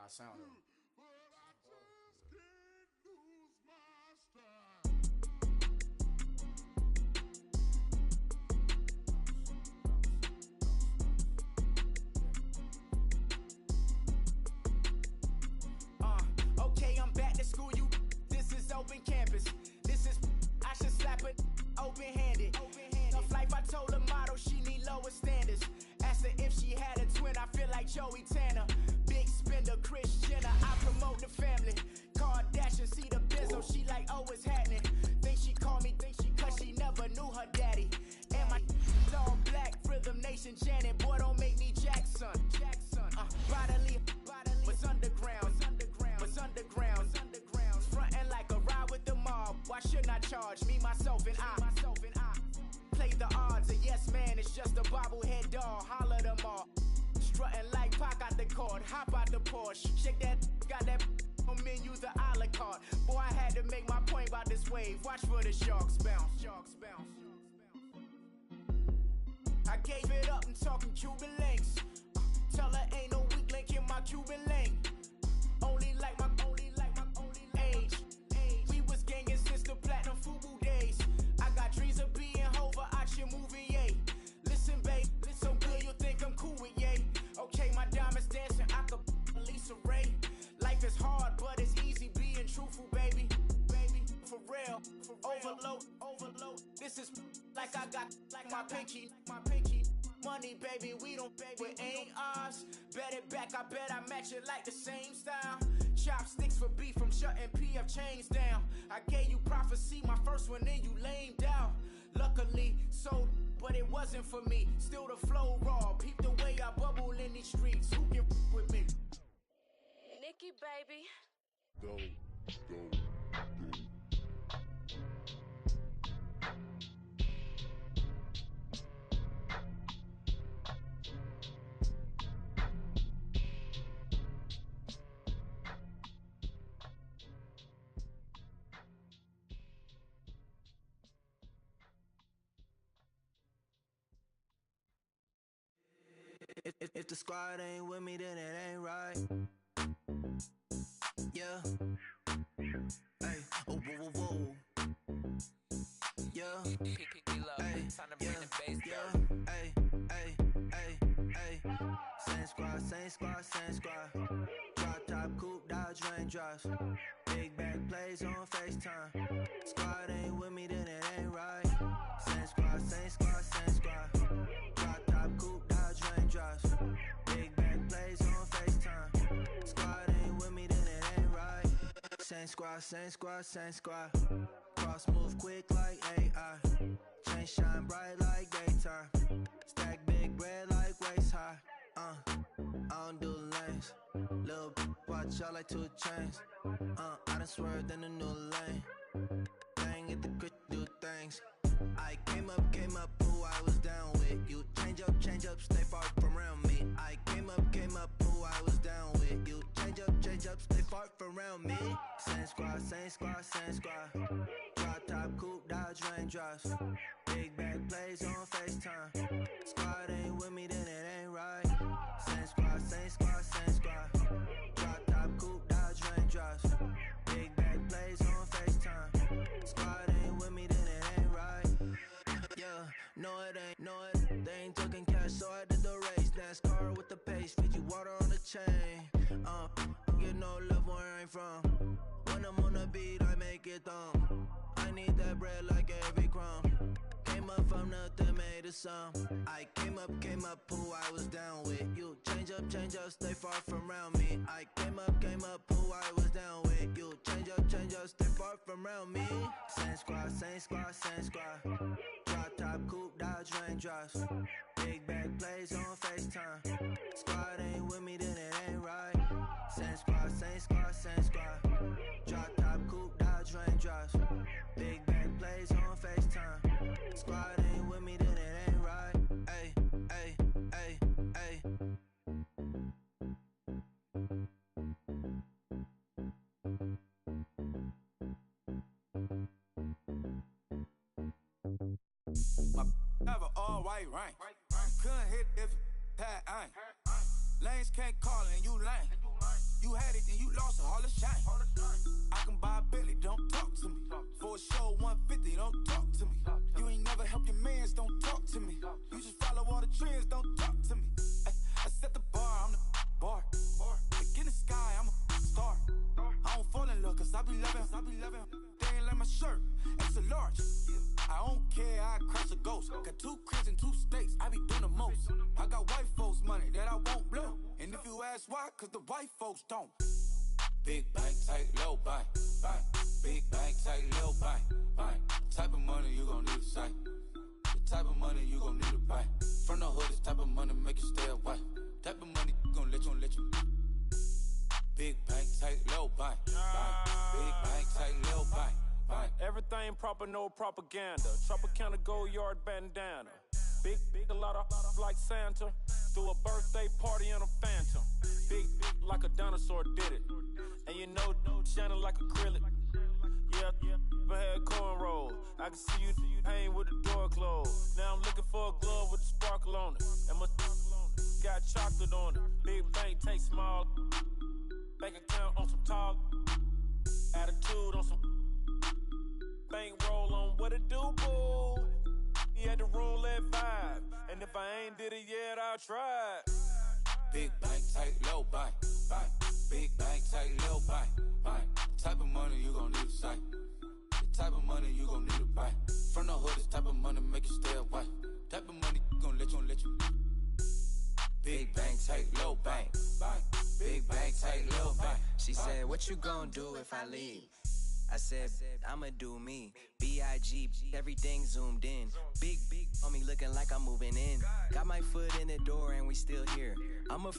I sound him. Okay, I'm back to school, you. This is open campus. This is, I should slap it open-handed. Tough life, I told her motto, she need lower standards. Asked her if she had a twin, I feel like Joey Tanner. Big spender, Kris Jenner, I promote the family. Kardashian, see the Benzo, she like, oh, it's happening. Think she called me, cause she never knew her daddy. And my all black, Rhythm Nation Janet, boy, don't make me Jackson. Bodily, was underground. Frontin' like a ride with the mob. Why shouldn't I charge me, myself, and I? Play the odds, a yes man is just a bobblehead doll. Holler them all. Strutting like Pac out the court, hop out the Porsche. Shake that, got that on menu, the a la carte. Boy, I had to make my point about this wave. Watch for the sharks bounce. I gave it up, I'm talking Cuban links. Tell her ain't no weak link in my Cuban link. Only like my age. We was gangin' since the platinum FUBU days. I got dreams of being Hova out your movie, yay. Listen, babe, listen good, you think I'm cool with yay. Okay, my diamonds dancing, I could Lisa Ray. Life is hard, but it's easy being truthful, baby. For real, overload. This is like I got like my pinky. Money, baby, we don't pay, but ain't ours. Bet it back, I bet I match it like the same style. Chopsticks for beef from shutting PF chains down. I gave you prophecy, my first one, then you lamed out. Luckily, sold, but it wasn't for me. Still the flow raw, peep the way I bubble in these streets. Who can with me? Nikki, baby. Go. If the squad ain't with me, then it ain't right. Yeah. Hey. Oh, whoa, whoa, whoa. Yeah. Hey. Yeah. Hey. Same squad. Drop top, coupe, Dodge raindrops. Big back plays on FaceTime. Squad ain't with me, then it ain't right. Same squad. Drop top, coupe, Dodge raindrops. Big back plays on FaceTime. Squad ain't with me, then it ain't right. Same squad. Cross move quick like AI. Chain shine bright like daytime. Stack big bread like waist high. I don't do lanes. Little watch out like 2 chains. I done swerved in a new lane. Bang at the crit, do things. I came up, who I was down with. You change up, stay far from around me. I came up, who I was down with. You change up, stay far from around me. Same squad. Drop top, coupe, Dodge raindrops. Big back plays on FaceTime. Squad ain't with me, then it ain't right. Same squad. Drop top, coupe, Dodge raindrops. Big back plays on FaceTime. Squad ain't with me, then it ain't right. Yeah, no it ain't. They ain't talking cash, so I did the race. NASCAR with the pace, feed you water on the chain. Get no love where I ain't from. When I'm on the beat, I make it thumb. I need that bread like every crumb. Came up from nothing, made a sum. I came up, who I was down with. You change up, stay far from around me. I came up, who I was down with. You change up, stay far from around me. Same squad. Drop top, coupe, Dodge raindrops. Big back plays on FaceTime. Squad ain't with me, then it ain't right. Same squad. Drop top, coupe, Dodge raindrops. Big back plays on FaceTime. Squad ain't with me, then it ain't right. Ay. My have an all-white rank. Couldn't hit if had ain't. Lanes can't call and you lame. You white folks don't. Big bank, tight, low bank, bank. Big bank, tight, low bank, bank. Type of money you gon' need to sight. The type of money you gon' need to buy. From the hood, this type of money make you stay away. Type of money gon' let you. Big bank, tight, low bank, bank. Big bank, tight, low bank, bank. Everything proper, no propaganda. Tropicana gold yard bandana. Big, a lot of like Santa. Threw a birthday party in a phantom. Big, like a dinosaur did it. And you know, shining like acrylic. Yeah, I had cornrow. I can see you hang with the door closed. Now I'm looking for a glove with a sparkle on it. And my got chocolate on it. Big bank, take small. Bank account on some tall. Attitude on some. Bank roll on what it do, boo. He had the roulette vibe. And if I ain't did it yet, I'll try. Big bank, tight, low bank, bank. Big bank, tight, low bank, bank. Type of money you gon' need to sight. The type of money you gon' need to buy. From the hood, this type of money make you stay away. Type of money gon' let you. Big bank, tight, low bank, bank. Big bank, tight, low bank. She said, what you gon' do if I leave? I said, I'ma do me. B.I.G. Everything zoomed in. Big on me looking like I'm moving in. Got my foot in the door and we still here. I'm a